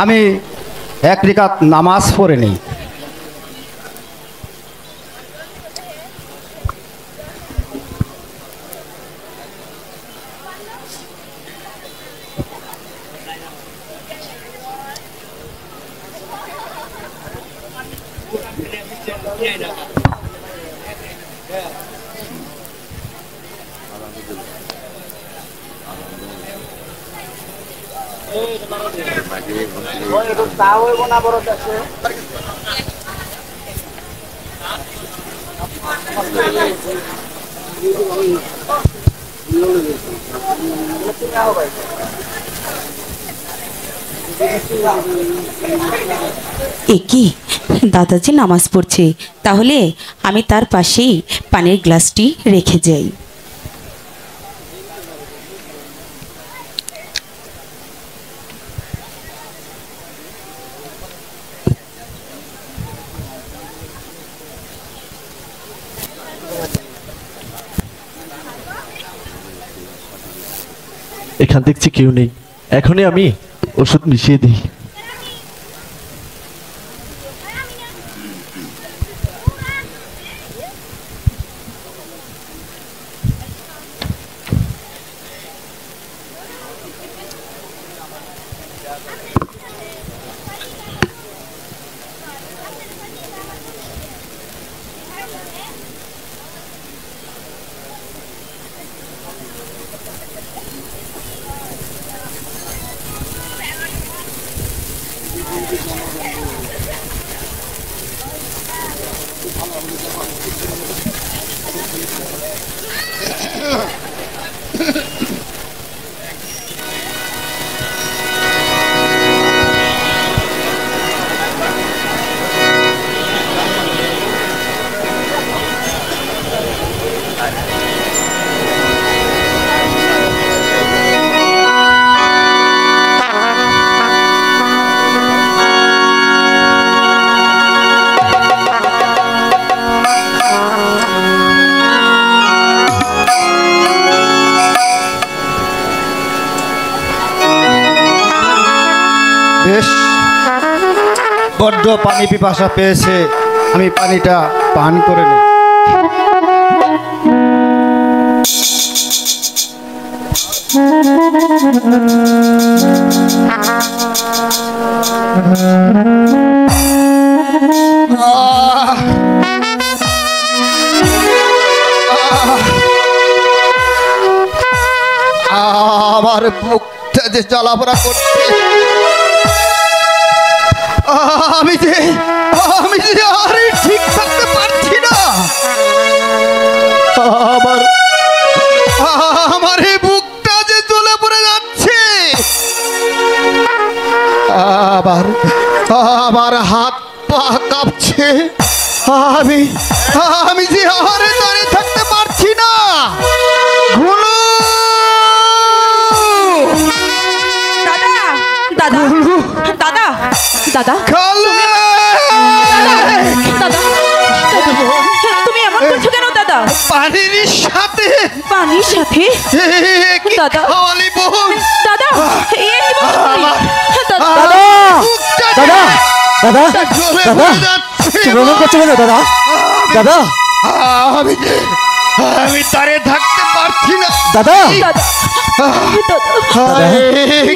আমি এক রাকাত নামাজ পড়ে নেই। একি দাদাজি নামাজ পড়ছে, তাহলে আমি তার পাশেই পানির গ্লাসটি রেখে যাই। এখান দেখছি কেউ নেই, এখনই আমি ওষুধ মিশিয়ে দিই। বেশ, বড্ড পানি পিপাসা পেয়েছে, আমি পানিটা পান করে নিই। আমার বুকটা যে জ্বালাপোড়া করছে, আমি যে আরে ঠিক থাকতে পারছি না। আমার এই বুকটা যে জ্বলে পড়ে যাচ্ছে, আবার হাত পা কাঁপছে। আমি যে আরে দাঁড়িয়ে থাকতে পারছি না। দাদা দাদা দাদা তুমি এমন করছো কেন দাদা? পানির সাথে দাদা দাদা দাদা আমি তারে থাকতে পারছি না। দাদা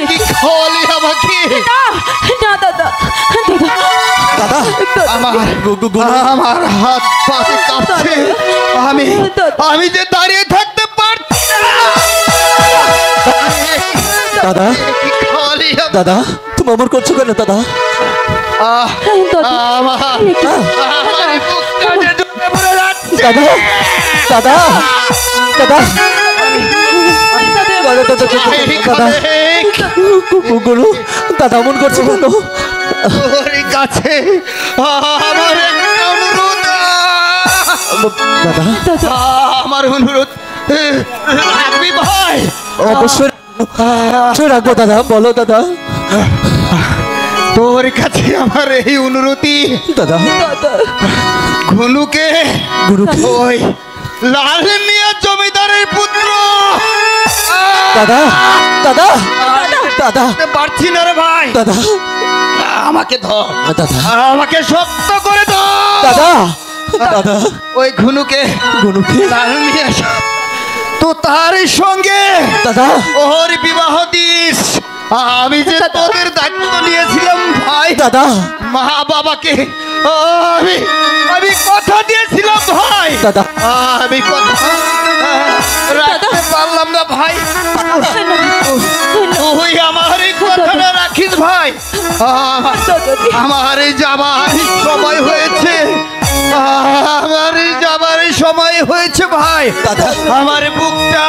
কি খাওয়ালি আমাকে? আমার হাত পাতে কাঁপছে, আমি যে দাঁড়িয়ে থাকতে পারছি না। দাদা দাদা তুমি অমর করছো কেন দাদা? দাদা দাদা গুরু দাদা অমন করছো কেন? কাছে আমার দাদা, আমার অনুরোধ রাখবি ভাই? অবশ্যই রাখবো দাদা। বলো দাদা। তোর কাছে আমার এই অনুরোধই দাদা। ঘুনুকে ওই লাল মিয়া জমিদারের পুত্র দাদা দাদা দাদা। পারছি না রে ভাই। দাদা আমাকে ধর, দাদা আমাকে শক্ত করে ধর। দাদা দাদা ওই ঘুনুকে নিয়ে এসো, তো তার সঙ্গে দাদা ওর বিবাহ দিস। আমি যে তোদের দায়িত্ব নিয়েছিলাম ভাই, দাদা মা বাবাকে আমি আমি কথা দিয়েছিলাম ভাই, দাদা আমি কথা রাখতে পারলাম না ভাই। তুই আমার এই কথাটা রাখিস ভাই। আমার এই যাবার সময় হয়েছে, আমার এই যাবার সময় হয়েছে ভাই। দাদা আমার বুকটা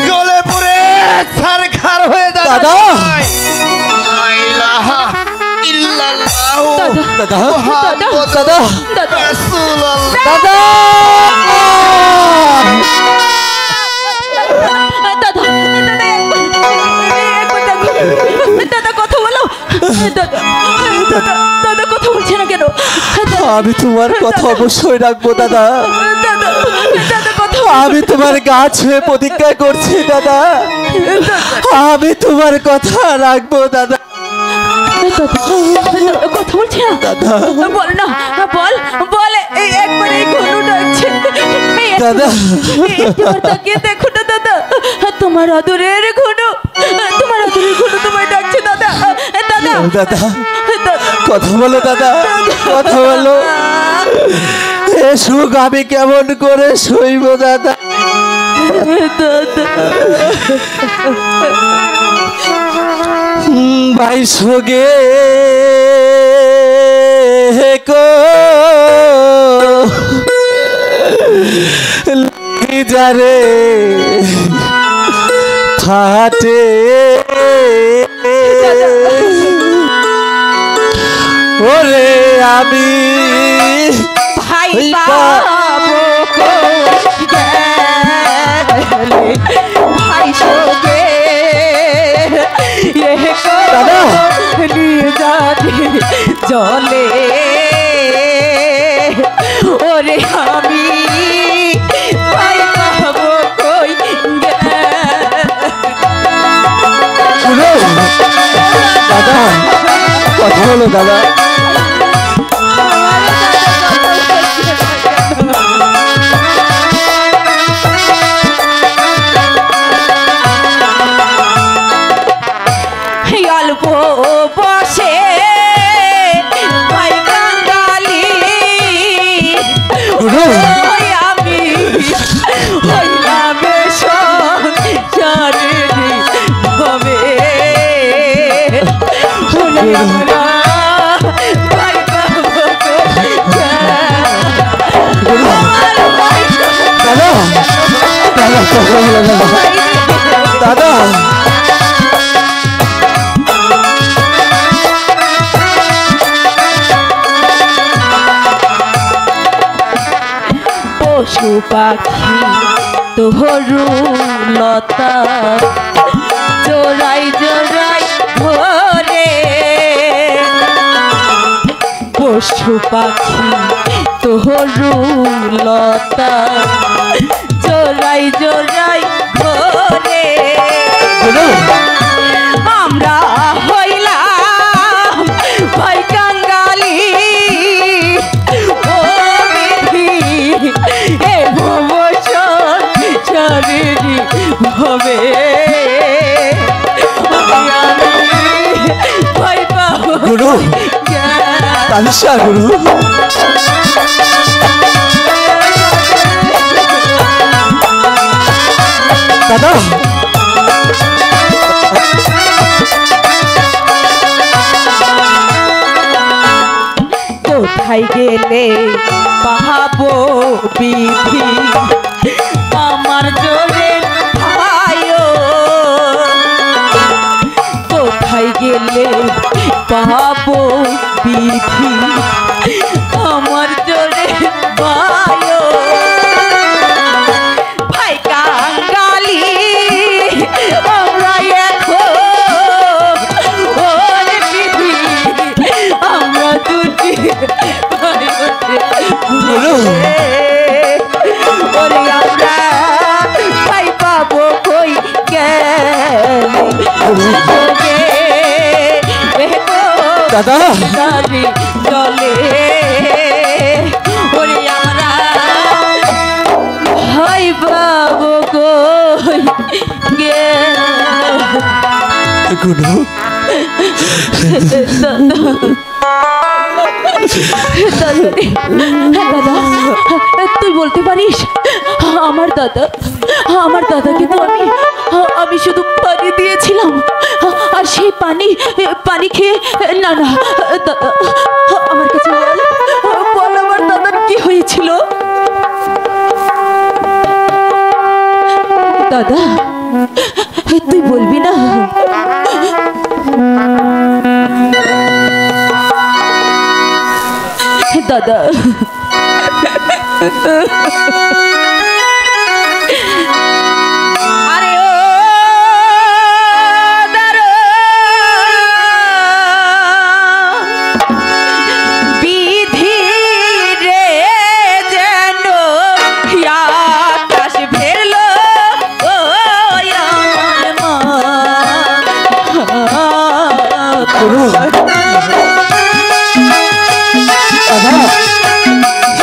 জ্বলে পড়ে ছারখার হয়ে যাবে দাদা। ভাই। লা ইলাহা ইল্লাল্লাহু দাদা মুহাম্মাদুর দাদা রাসূলুল্লাহ। দাদা দাদা কথা বলো। দাদা কথা বলছে না কেন? আমি তোমার কথা অবশ্যই রাখবো দাদা। দাদা কথা আমি তোমার গা ছুঁয়ে প্রতিজ্ঞা করছি দাদা, আমি তোমার কথা রাখবো দাদা। কথা বলছে না দাদা বল না, বল বল। একবার এই ঘুনু ডাকছে দাদা। তাকিয়ে দেখো না দাদা, তোমার আদরের ঘুনু, তোমার আদরের ঘুনু তোমায় ডাকছে দাদা। দাদা দাদা কথা বলো দাদা, কথা বলো। এ সুখ আমি কেমন করে সইব দাদা? ভাই সোগে যারে ফাটে ওরে আমি ভাই পাবো ভাই সোগে দাদা নিয়ে যাবে জলে ওরে আমি ভাই পাবো কই দাদা কথা বলো দাদা। অল্প বসে ভাই কাঙ্গালি আমি হইলাম সংসারের হবে ভাই পাবো দাদা দাদা কথা বলো দাদা। দাদা পশু পাখি তোহরু লতা জোড়াই জোড়াই ধরে পশু পাখি তোহরু লতা জোড়াই জোড়াই ধরে আমরা হইলাম ভাই কাঙ্গালি ও বিধি এ ভবসর চারিরি ভবে ভাই পাবো গুরু তানিশা গুরু দাদা কোথায় গেলে পাহাবো বিধি আমার জোরে ভাইও কোথায় গেলে পাহাবো বিধি আমার জোরে ভাইও ভাই কাঙ্গালি আমরা এখন ওরে বিধি আমরা দুটি ওরে আমরা ভাই পাবো কই গেলে দাদা গাড়ি চলে ওরে আমরা ভাই বাবু কই গুরু দাদা তুই বলতে পারিস আমার দাদাকে তো আমি শুধু পানি দিয়েছিলাম আর সেই পানি খেয়ে না দাদা আমার কাছে বল আমার দাদার কি হয়েছিল দাদা তুই বলবি না দাদা আরে ও বিধি রে যেন আকাশ ফেরলো ও আমার মা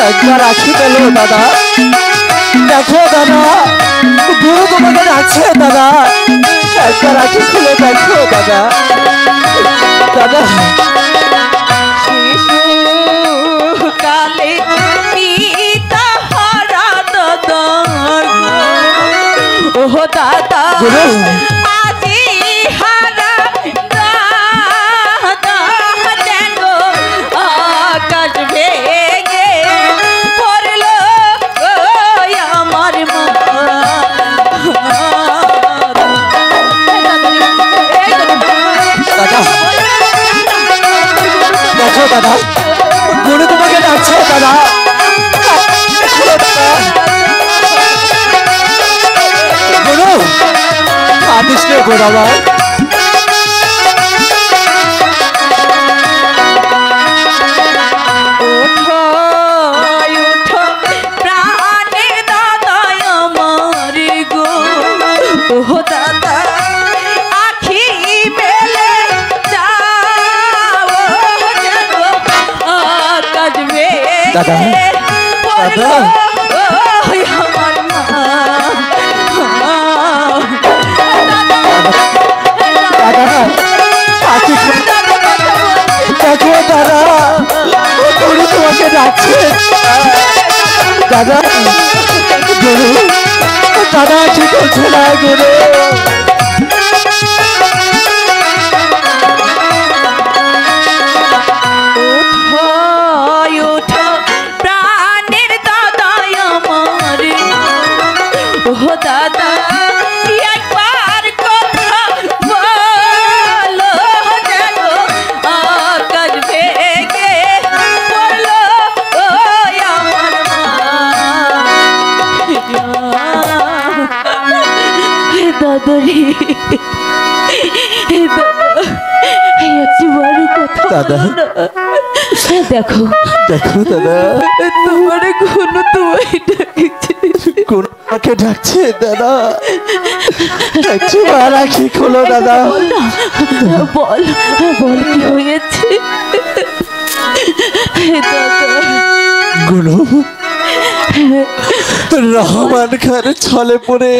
একবার আঁখি পেলো দাদা দেখো দাদা গুরু তোমাকে ডাকছে দাদা একবার আঁখি খুলে দেখো দাদা দাদা শিশুকালে পিতা হারা দাদা ও দাদা গুরু আজি হারা দাদা যেন আকাশ ভেঙে পড়লো ও আমার মা দাদা দেখো দাদা গুরু তোমাকে ডাকছে দাদা গুরু আদিস নে গুরু আমার দাদা দাদা দেখো দাদা গুরু তোমাকে ডাকছে দাদা গুরু দাদা ঠিক হচ্ছে না গুরু দাদা একবার কথা বলো যেন আকাশ ভেঙে পড়লো ও আমার দাদারি একবার কথা দাদা দেখো দেখো দাদা তোমার কোনো তোমায় কোনকে ডাকছে দাদা একবার আঁখি খোলো দাদা বল বল কি হয়েছে গুরু রহমান খান ছলে পড়ে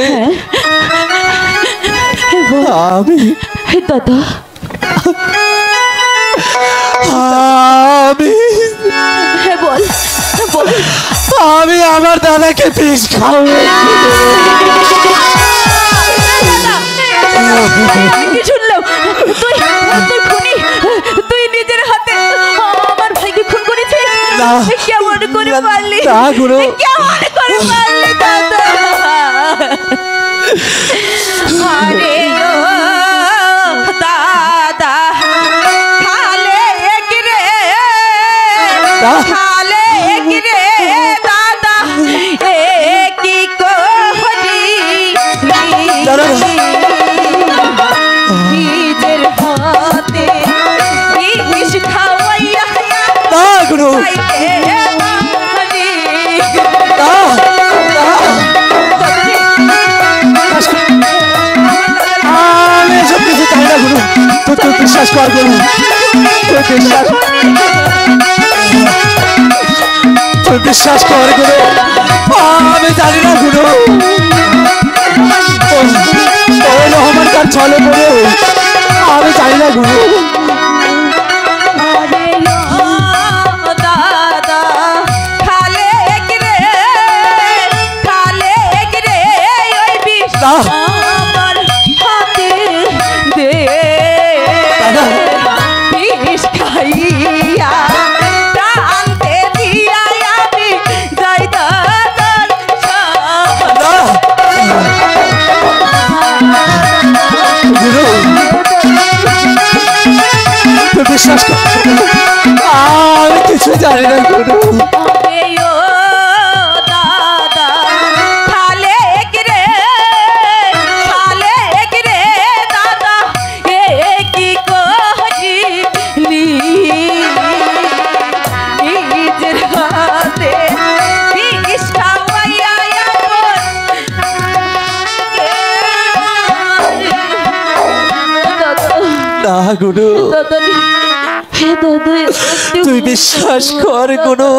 আমি দাদা বল বল আমি আমার দাদাকে বিষ কি শুনলাম তুই খুনি তুই নিজের হাতে আমার ভাইকে খুন করেছিস কেমন করে পারলি না গুরু কেমন করে পারলি দাদা আরে ও দাদা খালে রে খালে রে দাদা কি করি নিজের হাতে ইস খাওয়াইয়া গুরু আমি সব কিছু চাই না গুরু তুই বিশ্বাস কর গুরু তুই বিশ্বাস কর গুরু, আমি জানি না গুরু, ওই রহমান কার ছলে পড়ে আমি জানি না গুরু। আমার হাতে দে বিষ খাইয়া টানতে দিয়া আমি যাই দাদার গুরু তুই বিশ্বাস কর, আমি কিছু জানি না গুরু। না গুরু, তুই বিশ্বাস কর গুরু,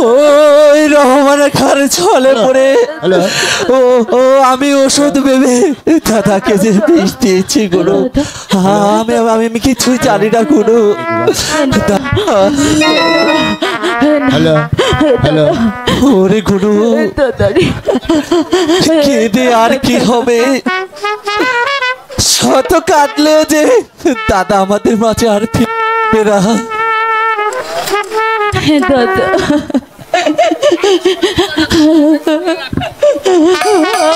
ওই রহমানের খারে ছলে পড়ে ও ও আমি ওষুধ ভেবে দাদাকে যে বিষ দিয়েছি গুরু, আমি আমি আমি কিছুই জানি না গুরু। হ্যালো হ্যালো ওরে গুরু, কেঁদে আর কি হবে, শত কাঁদলেও যে দাদা আমাদের মাঝে আর ফিরবে না। দাদা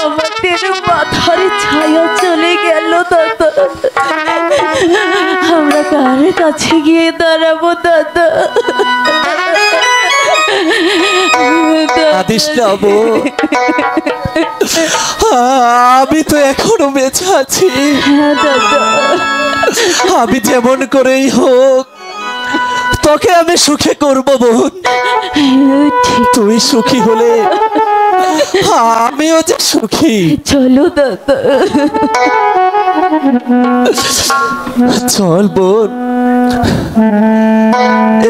আমাদের মাথার ছায়া চলে গেল দাদা, আমরা কার কাছে গিয়ে দাঁড়াবো দাদা? আদিস না বোন, আমি তো এখনো বেঁচে আছি, আমি যেমন করেই হোক তোকে আমি সুখে করবো বোন, তুই সুখী হলে আমিও যে সুখী। চলো দাদা, চল বোন,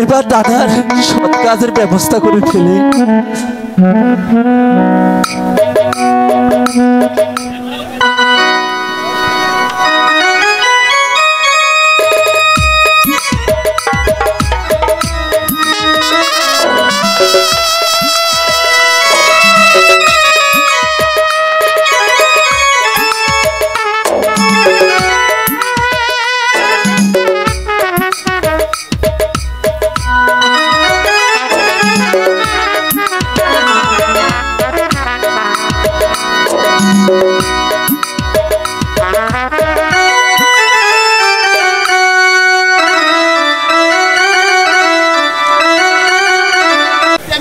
এবার দাদার সৎ কাজের ব্যবস্থা করে ফেলে।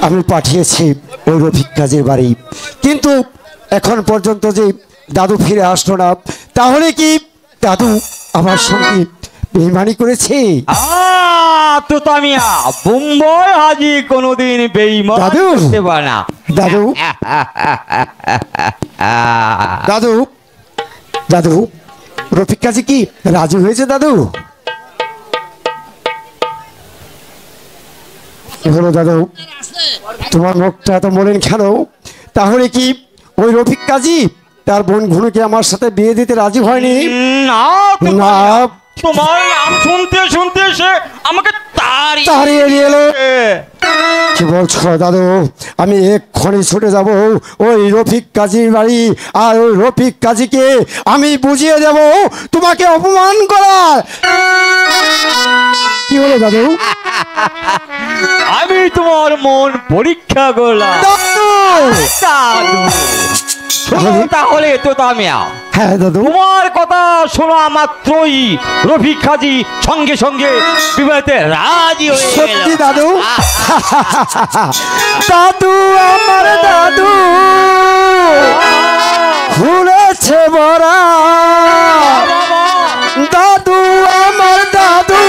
আমি পাঠিয়েছি ওই রফিক কাজের বাড়ি, কিন্তু এখন পর্যন্ত যে দাদু ফিরে আসলো না, তাহলে কি দাদু আমার সঙ্গে বেইমানি করেছে? তো তামিয়া বোম্বই হাজি কোনোদিন বেইমান দাদু করতে পারে না। দাদু দাদু দাদু রফিক কাজী কি রাজি হয়েছে? দাদু কি হলো দাদু, তোমার মুখটা এত মলিন কেন? তাহলে কি ওই রফিক কাজী তার বোন ঘুনুকে আমার সাথে বিয়ে দিতে রাজি হয়নি? না না, তোমার নাম শুনতে শুনতে সে আমাকে তাড়িয়ে দিয়ে এলো। কি বলছো দাদু? আমি এক্ষুনি ছুটে যাব ওই রফিক কাজীর বাড়ি, আর ওই রফিক কাজীকে আমি বুঝিয়ে দেব তোমাকে অপমান করার। কি হলো দাদু? আমি তোমার মন পরীক্ষা করলাম দাদু! দাদু শোনো তাহলে তো তামিয়া, হ্যাঁ দাদু, তোমার কথা শোনা মাত্রই রফিক কাজী সঙ্গে সঙ্গে বিবাহতে রাজি হয়ে গেল। সত্যি দাদু? দাদু আমার দাদু খুলেছে বরা, দাদু আমার দাদু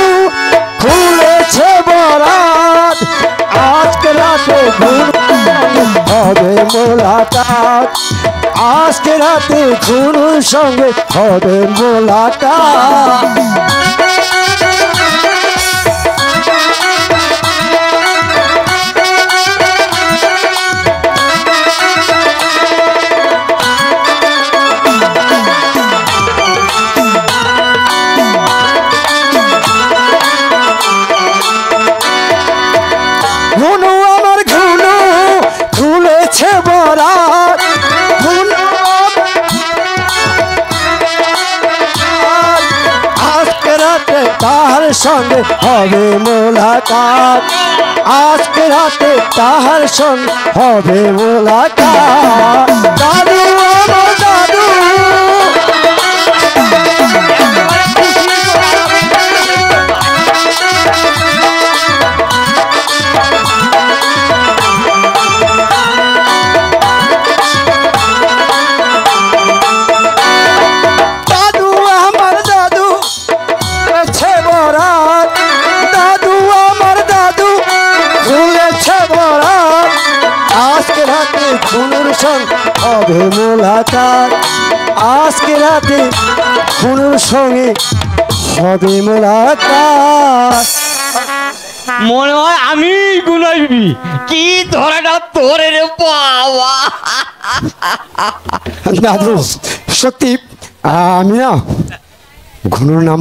খুলেছে বরাত, আজকে রাতে হবে মোলাকাত, আজকে রাতে গুরুর সঙ্গে হবে মোলাকাত। রাতে তাহার সঙ্গে হবে মোলাকাত, আজকে রাতে তাহার সঙ্গে হবে মোলাকাত। দাদু আমার দাদু, দাদু আমার দাদু খুলেছে বরাত, দাদু আমার দাদু খুলেছে বরাত, আজকে রাতে খুনুর সঙ্গে হবে মোলাকাত, আজকে রাতে খুনুর সঙ্গে হবে মোলাকাত। মনে হয় আমি গুনাইবি কি ধরাটা তোরে রে বাবা। দাদু সত্যি আমি না ঘুনুর নাম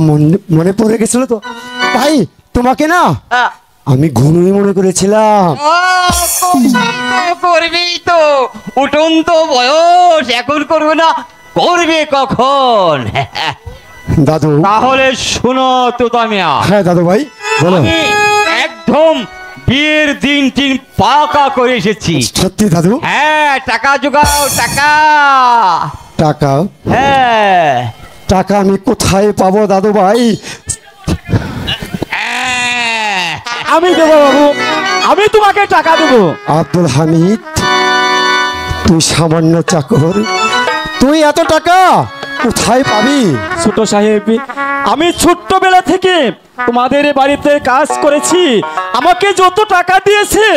মনে পড়ে গেছিল তো, তাই তোমাকে না আমি ঘুনুই মনে করেছিলাম। করবি তো, উঠন্ত বয়স, এখন করবে না করবে কখন? দাদু তাহলে শোনো তো তামিয়া, হ্যাঁ দাদু ভাই বলো। আমি একদম বিয়ের দিন টিন পাকা করে এসেছি। সত্যি দাদু? হ্যাঁ, টাকা জোগাও, টাকা। টাকা? হ্যাঁ। টাকা আমি কোথায় পাবো দাদু ভাই? আমি দেবো বাবু, আমি তোমাকে টাকা দেবো। আব্দুল হামিদ, তুই সামান্য চাকর, তুই এত টাকা কোথায় পাবি? ছোট সাহেব, আমি ছোট্টবেলা থেকে তোমাদের বাড়িতে কাজ করেছি, আমাকে যত টাকা দিয়েছে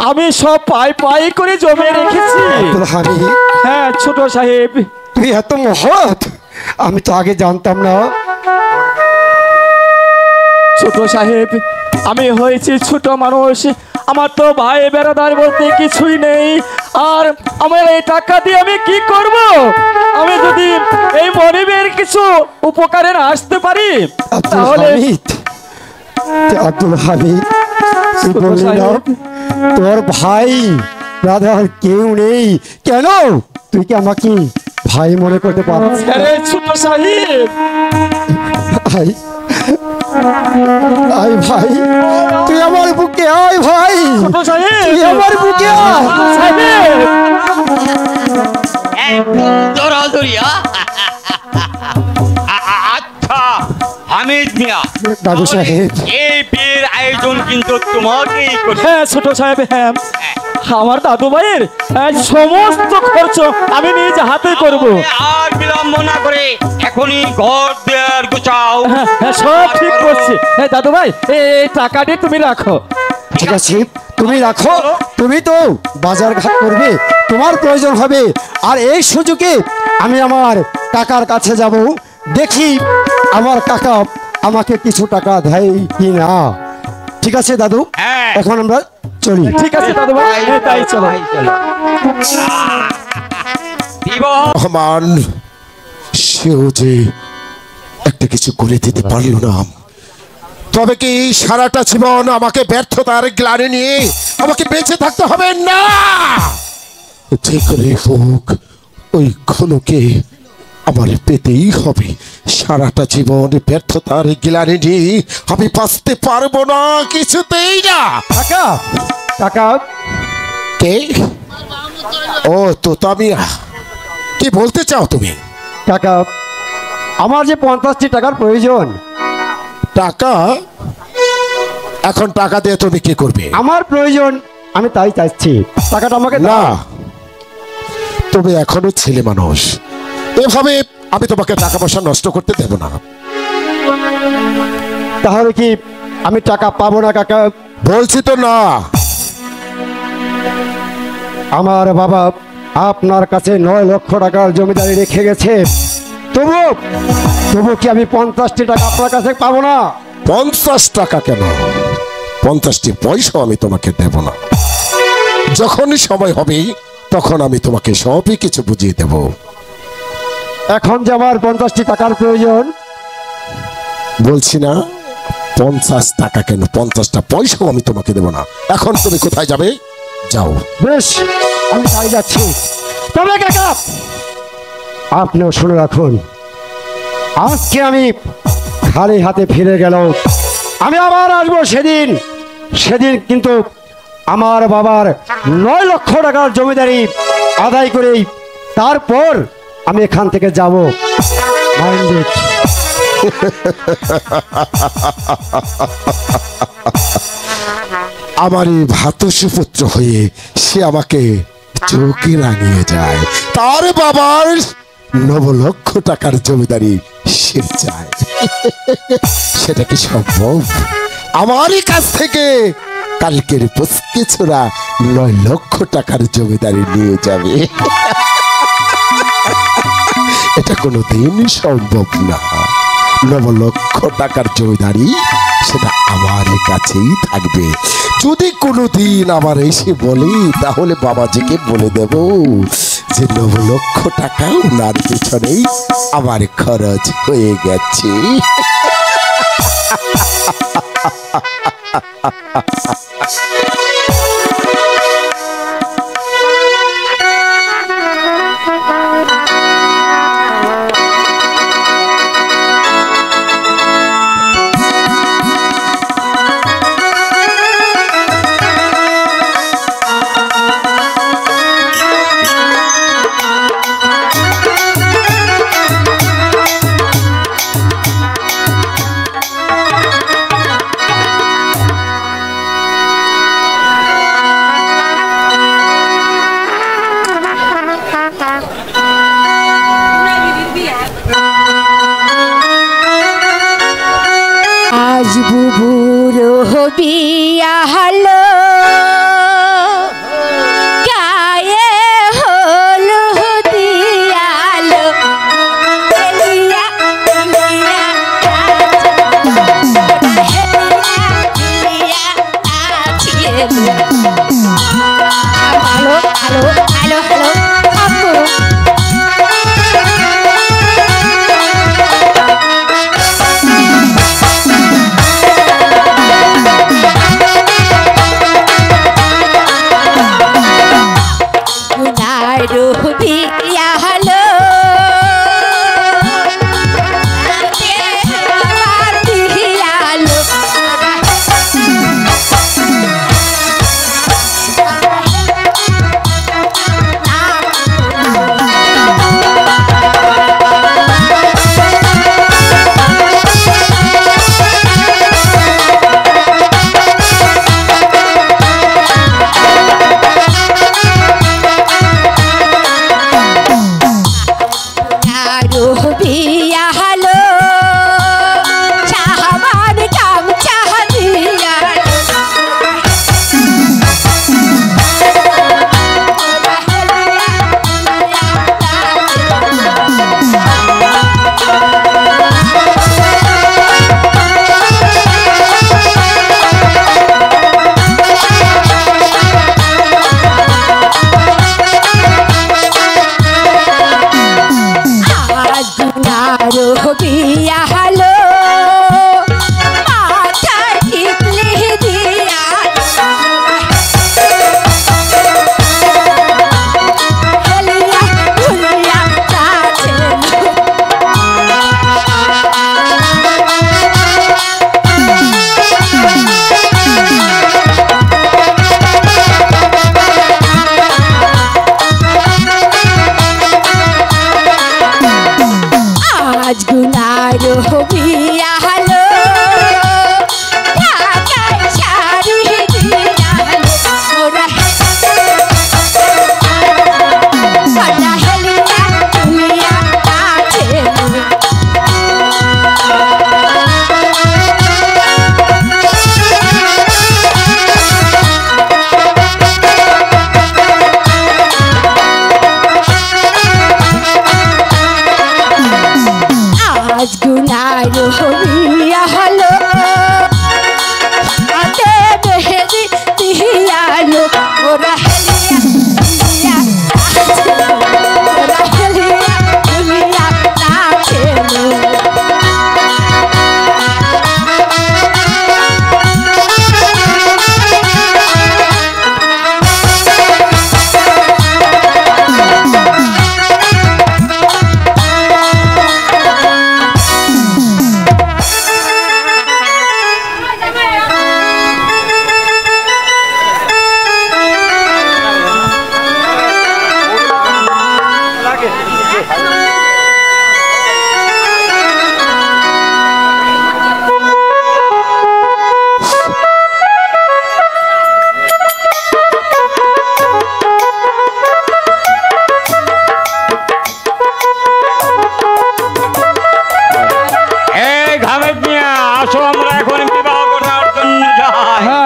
আমি সব পাই পাই করে জমে রেখেছি। আব্দুল হামিদ, হ্যাঁ ছোট সাহেব। তুই এত মহৎ, আমি তো আগে জানতাম না। ছোট সাহেব, আমি হয়েছি ছোট মানুষ, আমার তো ভাই বেড়াদার বলতে কিছুই নেই, আর আমার এই টাকা দিয়ে আমি কি করব? আমি যদি এই গরিবের কিছু উপকারে না আসতে পারি তাহলে। আব্দুল হামিদ, তুই বললি না তোর ভাই ব্রাদার কেউ নেই, কেন তুই কি আমাকে ভাই মনে করতে পারছিস? আরে ছোট সাহেব, ভাই আয় ভাই, তুই আমার বুকে আয় ভাই, ছোট সাহেব, তুই আমার বুকে আয়। সাহেব, দৌড়াদৌড়ি। আচ্ছা হামিদ মিয়া, দাদু সাহেব, এই বিয়ের আয়োজন কিন্তু তোমাকেই করতে। হ্যাঁ ছোট সাহেব, হ্যাঁ আমার দাদু ভাইয়ের সমস্ত খরচ আমি নিজ হাতে করব। আর বিলম্ব না করে এখনই ঘর দেয়ার গোছাও। হ্যাঁ হ্যাঁ, সব ঠিক করছি। দাদু ভাই, এই টাকাটি তুমি রাখো। ঠিক আছে তুমি রাখো, তুমি তো বাজার ঘাট করবে, তোমার প্রয়োজন হবে, আর এই সুযোগে আমি আমার কাকার কাছে যাব, দেখি আমার কাকা আমাকে কিছু টাকা দেয় কি না। ঠিক আছে দাদু, হ্যাঁ। এখন আমরা চলি। ঠিক আছে দাদু ভাই, তাই চলো। রহমান, সেও যে একটা কিছু করে দিতে পারলো না, তবে কি সারাটা জীবন আমাকে ব্যর্থতার গ্লানি নিয়ে আমাকে বেঁচে থাকতে হবে? না, যে করে হোক ওই ঘনকে আমার পেতেই হবে। সারাটা জীবন ব্যর্থতার গ্লানি নিয়ে আমি বাঁচতে পারবো না, কিছুতেই না। কাকা, কাকা, কে? ও তো তামিয়া, কি বলতে চাও তুমি? কাকা, আমার যে 50টি টাকার প্রয়োজন। টাকা? এখন টাকা দিয়ে তুমি কি করবে? আমার প্রয়োজন, আমি তাই চাইছি, টাকাটা আমাকে না, দাও। তুমি এখনো ছেলে মানুষ, এভাবে আমি তোমাকে টাকা পয়সা নষ্ট করতে দেব না। তাহলে কি আমি টাকা পাবো না কাকা? বলছি তো না। আমার বাবা আপনার কাছে 9 লক্ষ টাকার জমিদারি রেখে গেছে, তবু তবু কি আমি 50টি টাকা আপনার কাছে পাবো না? 50 টাকা কেন, 50টি পয়সা আমি তোমাকে দেব না। যখনই সময় হবে তখন আমি তোমাকে সবই কিছু বুঝিয়ে দেব। এখন যে আমার 50টি টাকার প্রয়োজন। বলছি না 50 টাকা কেন, 50টা পয়সাও আমি তোমাকে দেব না। এখন তুমি কোথায় যাবে? যাও। বেশ, আমি তাই যাচ্ছি। তবে কাকা আপনিও শুনে রাখুন, আজকে আমি খালি হাতে ফিরে গেল। আমি আবার আসবো সেদিন। সেদিন কিন্তু আমার বাবার 9 লক্ষ টাকার জমিদারি আদায় করেই তারপর আমি এখান থেকে যাব। মাইন্ডেড। আমার এই ভাতসুপুত্র হয়ে সে আমাকে চোখে রাঙিয়ে যায়, তার বাবার 9 লক্ষ টাকার জমিদারি সে চায়। সেটা কি সম্ভব? আমারই কাছ থেকে কালকের পুচকে ছোড়া 9 লক্ষ টাকার জমিদারি নিয়ে যাবে? এটা কোনোদিন সম্ভব না। 9 লক্ষ টাকার জমিদারি সেটা আমার কাছেই থাকবে। যদি কোনোদিন আবার এসে বলে তাহলে বাবাজিকে বলে দেব যে 9 লক্ষ টাকা ওনার পেছনেই আমার খরচ হয়ে গেছে। আজ বুবুর বিয়া হলো, গায়ে হলুদ দিয়ালো, এলিয়া এলিয়া এলিয়া আখিয়ে হ্যালো হ্যালো হ্যালো হ্যালো আপু।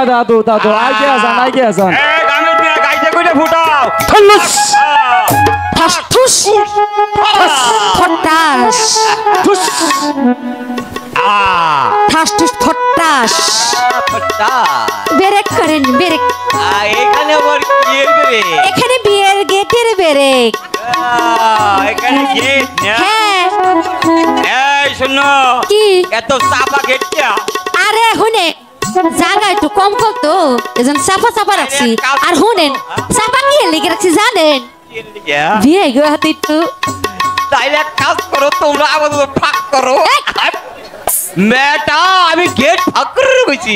দাদু দাদু আগে আসান এই গামের দিয়ে গাইতে কইতে ফুটাও ঠুস ঠাস ঠুস ফটাস ঠুস ঠাস ঠুস ফটাস ব্রেক করেন ব্রেক এখানে আবার কি এর রে এখানে বিয়ের গেটের ব্রেক এখানে গেট না হ্যাঁ এই শুনো কি এত চাপা গেটটা আরে হুনে জায়গা একটু কম কম তো এজন চাপা চাপা রাখছি আর হুনেন চাপা কি লেগে রাখছি জানেন বিয়ে গো হাতে একটু তাইলে এক কাজ করো তোমরা আমাদের ফাঁক করো মেটা আমি গেট ফাঁক করে কইছি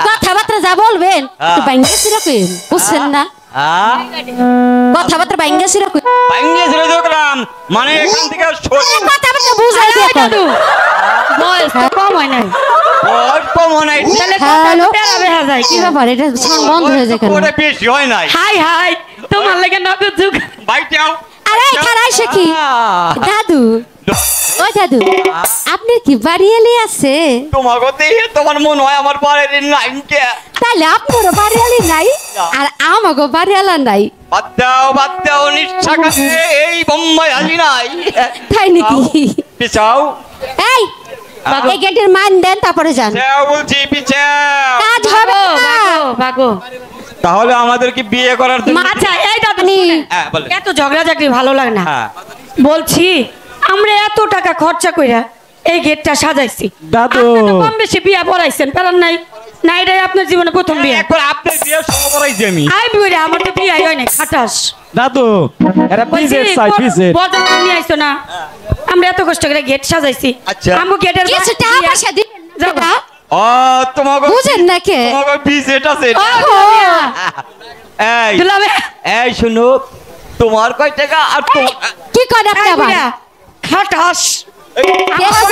কথাবার্তা যা বলবেন একটু বাইঙ্গেছি রাখেন বুঝছেন না কথাবার্তা বাইঙ্গেছি রাখেন ভাঙ্গে ছেড়ে দেখলাম মানে এখান থেকে কথাবার্তা বুঝাই দিয়ে দাদু বয়স তো কম হয় নাই অল্প মনে হয় তাহলে হ্যালো কথা বেড়া যায় কি ব্যাপার এটা সাউন্ড বন্ধ হয়ে যায় কেন ওটা বেশি হয় নাই হাই হাই তোমার লাগে নগদ যুগ বাইটাও আরে এখানে এসে কি দাদু ও দাদু আপনার কি বাড়ি এলি আছে তোমাকে দেখে তোমার মনে হয় আমার বাড়ির লাইনটা তাহলে আপনারও বাড়ি এলি নাই আর আমাকে বাড়ি এলা নাই বাদ দাও নিশ্চা কাছে এই বোম্বাই হাজি নাই তাই নাকি পিছাও এই এই গেটের মান দেন তারপরে যান যাও বলছি পিছাও কাজ হবে না ভাগো তাহলে আমাদেরকে বিয়ে করার জন্য মাথা এই দাদু আপনি হ্যাঁ বলে এত ঝগড়া ঝাকড়ি ভালো লাগে না হ্যাঁ বলছি আমরা এত টাকা খরচা কইরা এই গেটটা সাজাইছি দাদু। আপনি তো কম বেশি বিয়া পড়াইছেন পারেন নাই না এটাই আপনার জীবনে প্রথম বিয়া একবার আপনার বিয়ে সময় করাইছি আমি আই বিয়ে আমার তো বিয়ে হয় না খাটাস দাদু এরা পিজের চাই পিজের বড় নিয়ে আইছো না আমরা এত কষ্ট করে গেট সাজাইছি আচ্ছা। আমগো গেটের কিছু টাকা পয়সা দিন যাবা ও তোমাকে বুঝেন না কে তোমাকে বিজেট আছে এই দুলাবে এই শুনো তোমার কয় টাকা আর তোমার কি করে আপনি আবার খাটাস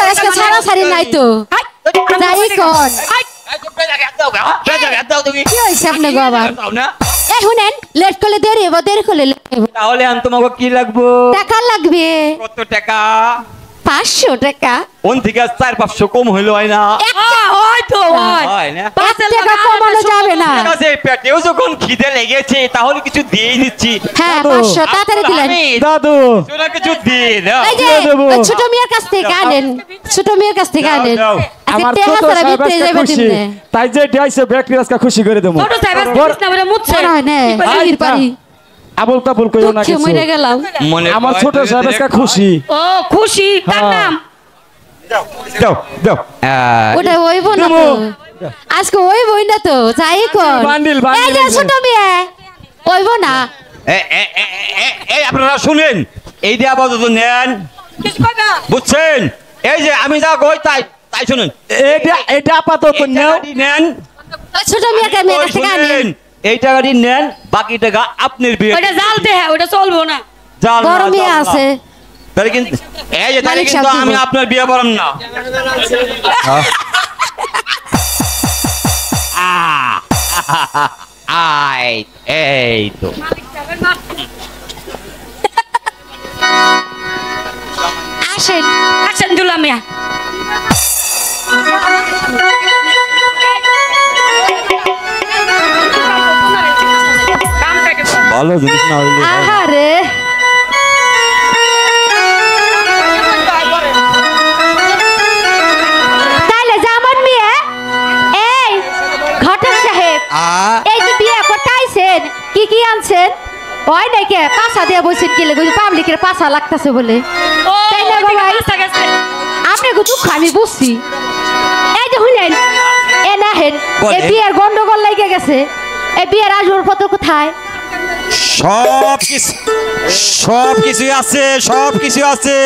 আজকে ছাড়া ছাড়ি নাই তো যাই কোন কি হয়েছে আপনি গো আবার এই শুনেন লেট করলে দেরি হবো দেরি করলে তাহলে আমি তোমাকে কি লাগবো টাকা লাগবে কত টাকা 500 টাকা ওন থেকে 4-500 কম হইলো হয় না ওই তো ওই হয় না 5 টাকা কমানো যাবে না ঠিক আছে পেটেও যখন খিদে লেগেছে তাহলে কিছু দিয়ে দিচ্ছি হ্যাঁ 500 তাড়াতাড়ি দিলেন দাদু তোরা কিছু দিয়ে দাও এই যে দেবো। ওই ছোট মেয়ের কাছ থেকে আনেন ছোট মেয়ের কাছ থেকে দাও, আনেন দাও। আমার তেল ছোট হাজার সাহেব ভিতরে আজকে যাবে খুশি দিনে তাই যে ডাইছে ব্যাকরি আজকে খুশি করে দেবো ছোট সাহেব কৃষ্ণ বলে মুচ্ছে মনে হয় না আচ্ছা। পারি আবল তাবল কইও না দুঃখে কিছু মরে গেলাম মনে আমার ছোট সাহেব আজকে খুশি ও খুশি কার হ্যাঁ। নাম দাও দাও ওটা হইব না তো আজকে হইব না তো যাই কোন বান্ডিল, এই যে বান্ডিল। ছোট মেয়ে হইব না এই আপনারা শুনেন এই দিয়ে আপাতত নেন কিছু কইবা বুঝছেন এই যে আমি যা কই তাই তাই শুনেন এটা আপাতত এই নেও টাকাটি নেন ওই ছোট মেয়েকে মেয়ের কাছ থেকে আনেন শুনেন, এই টাকাটি নেন বাকি টাকা আপনার বিয়ে ওটা জালতে হ্যাঁ ওটা চলবো না জাল না, বড় মেয়ে জাল না। আছে তাহলে কিন্তু এই যে তাহলে মালিক কিন্তু সাহেব আমি দিব। আপনার বিয়ে করাম না আই এই তো আসেন আসেন দুলা মিয়া ভালো জিনিস না হইলে আহারে তাইলে জামান মেয়ে এই ঘটক সাহেব এই যে বিয়ে করতে আইছেন কি কি আনছেন ওই নাকি পাশা দিয়ে বসেন কি লেগে পাবলিকের পাশা লাগতেছে বলে ও তাই না গো ভাই? কাছে গেছে আপনি দুঃখ আমি বুঝছি এই যে শুনলেন এ না হেন বলেন। এই বিয়ের গন্ডগোল লেগে গেছে এই বিয়ের আসর পত্র কোথায় সব কিছু আছে সব কিছু আছে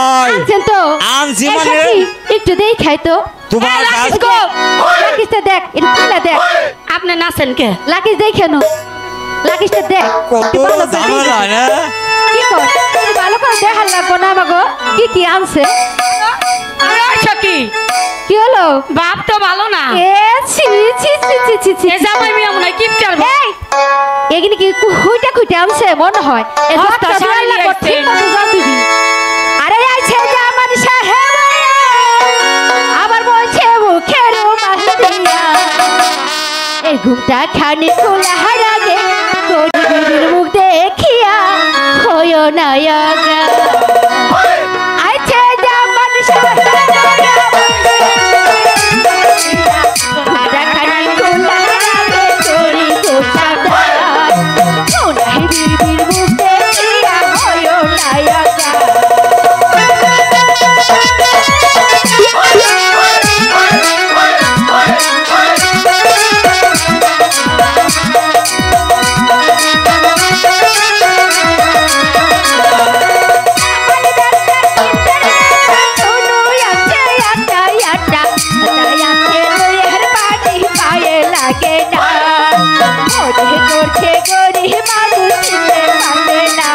আয় আনছেন তো আনছি এই মানে? সখী, একটু দেই খাই তো তোমার এই লাকিস কাজ- গো, লাকিসটা দেখ একটু খুলে দেখ আপনি নাচেন কে লাকিস দেখ কেন লাকিসটা দেখ কত একটু ভালো করে ঝামেলা দেখ। না কি কর একটু ভালো করে দেখার লাগবো না আমাগো কি কি আনছে সখী কি হলো বাপ তো ভালো না এ ছি ছি ছি ছি ছি ছি এ জামাই মিয়া মনে হয় কিপটার এই এখানে কি খুইটা খুইটা আনছে মনে হয় এ হস্তা দশটা শাড়ি দেওয়ার লাগবো, নিয়ে ঠিক মতো জল দিবি। আরে আইছে জামান সাহেব আমার বলছে মুখের মাস দিয়া ঘুমটা খানি খোলার আগে গরিবের মুখ দেখিয়া হইও না আগা আইছে জামান ঘুমটা খানি খোলার আগে গরিব সাদার গরিবের মুখ দেখিয়া হইও না আগা করছে গরিব মানুষ চিনতে পারবে না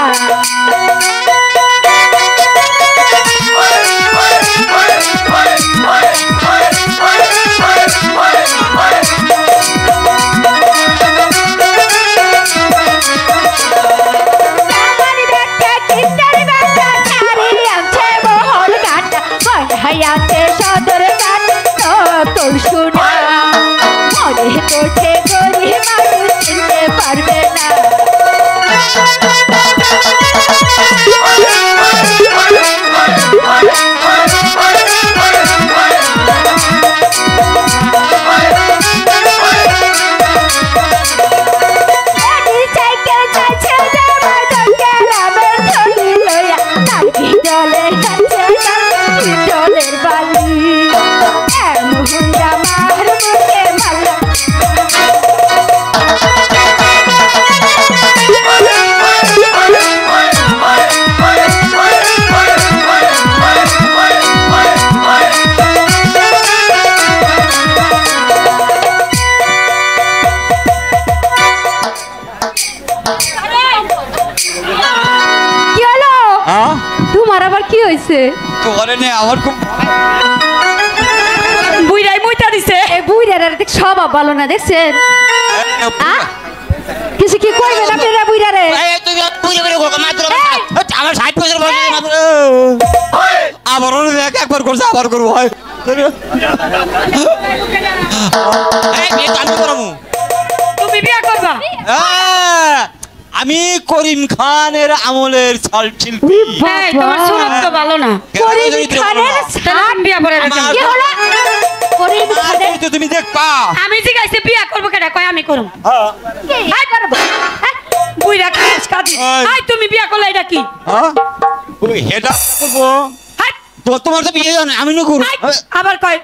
সদর গান তোর শোনা মনে করছে গরিব মানুষ চিনতে পারবে না তোমার আবার কি হয়েছে তোরে নে আমার খুব বুইরাই মুইতা দিছে এই বুইরার দেখ স্বভাব ভালো না দেখছেন কিছু কি কইবেন আপনারা বুইরারে এই তুই বুইরা বুইরা গো মাত্র আমার 60 বছর বয়স মাত্র আবার দেখ একবার করছে আবার করব হয় এই বিয়ে আমি করমু তুমি বিয়া করবা আমি করিম খানের আমলের ছাল শিল্পী এই তোমার সুরত তো ভালো না করিম খানের সান বিয়া করে রেখে কি হলো করিম খানের তো তুমি দেখবা আমি জিগাইছে বিয়া করব কেডা কয় আমি করব হ্যাঁ হাই করব বুইরা কাজ কাজি হাই তুমি বিয়া করলে এটা কি হ্যাঁ ওই হেডা করব হাই তো তোমার তো বিয়ে জানে আমি না করব আবার কয়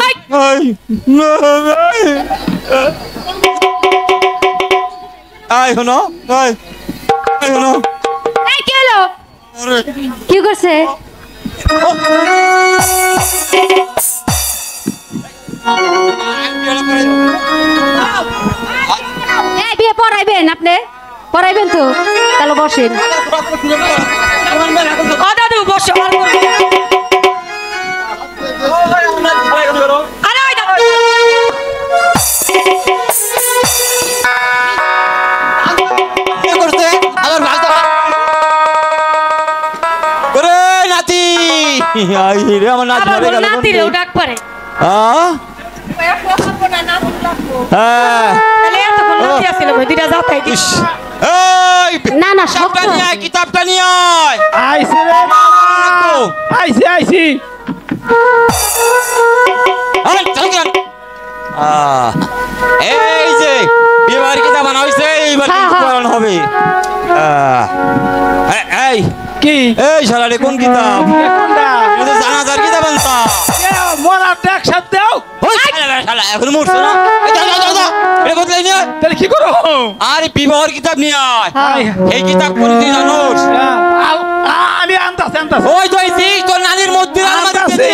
এই আই হনো আই হনো এই কি হলো কি করছে এই বিয়ে পড়াইবেন আপনি পড়াইবেন তো তাহলে বসেন ও দাদু বসো আর করব আরে ওই দাদু কি করতে আবার ভাষা করে নাতি আই রে আমার নাতি মরে গেল নাতি রে ডাক পারে হ্যাঁ হ্যাঁ তাহলে এত কোন নাতি আছিল ভাই দুইটা যাও তাই দিস এই না না সব কিতাবটা নিয়ে আয় কিতাবটা নিয়ে আয় আইছি রে আইছি আইছি আরে চল কেন এই যে বিবাহের কিতাব বানা হইছে এইবার করান হবে এই কি এই শালারে কোন কিতাব কোনটা এটা জানাজার কিতাব আনতা মোরা ডাক সাথ দাও ওই শালা শালা এখন মরছ না এই দাও দাও দাও এটা বদলাই নিয়ে তাহলে কি করো আরে বিবাহের কিতাব নিয়ে আয় আয় এই কিতাব কোন তুই জানোস আমি আনতাছি ওই তো এই দিস তোর নানির মধ্যে আনতাছি।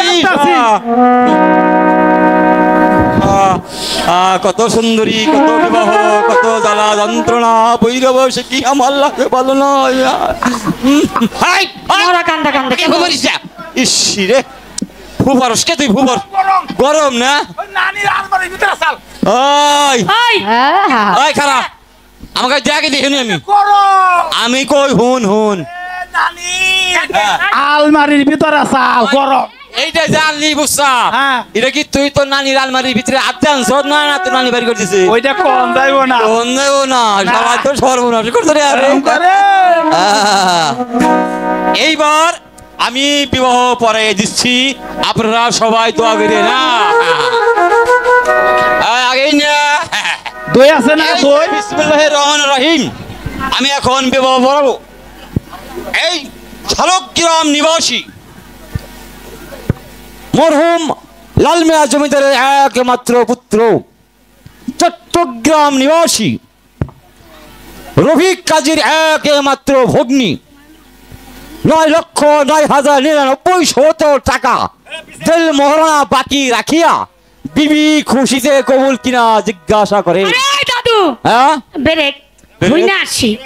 কত সুন্দরী কত বিবাহ কত জ্বালা যন্ত্রণা বৈরব সে কি আমার লাগে ভালো নয় মোরা কান্দা কান্দা কি বলিস ইস রে ফুফারস কে তুই ফুফার গরম না নানির আলমারির ভিতরে চাল ওই ওই ওই খারা আমাকে দেখে দেখিনি আমি করো আমি কই হুন হুন নানি আলমারির ভিতরে চাল গরম এইটা জানলি বুঝছা হ্যাঁ। এটা কি তুই তোর নানির আলমারির ভিতরে আনতে আনছো না না তোর নানি বাড়ি করতেছে ওইটা কম যাইব না কোন দেব না সবাই তো সর্বনাশ করতে রে আরে এইবার আমি বিবাহ পরে দিচ্ছি আপনারা সবাই দোয়া করে না আগে না দই আছে না দই বিসমিল্লাহির রহমানির রহিম আমি এখন বিবাহ পড়াবো এই শালগ্রাম নিবাসী মরহুম লাল মিয়া জমিদারের একমাত্র পুত্র চট্টগ্রাম নিবাসী রফিক কাজীর একমাত্র ভগ্নী 9,09,99,700 টাকা তেল মহারণা বাকি রাখিয়া বিবি খুশিতে কবুল কিনা জিজ্ঞাসা করে আরে দাদু হ্যাঁ ব্রেক ভুই না আসি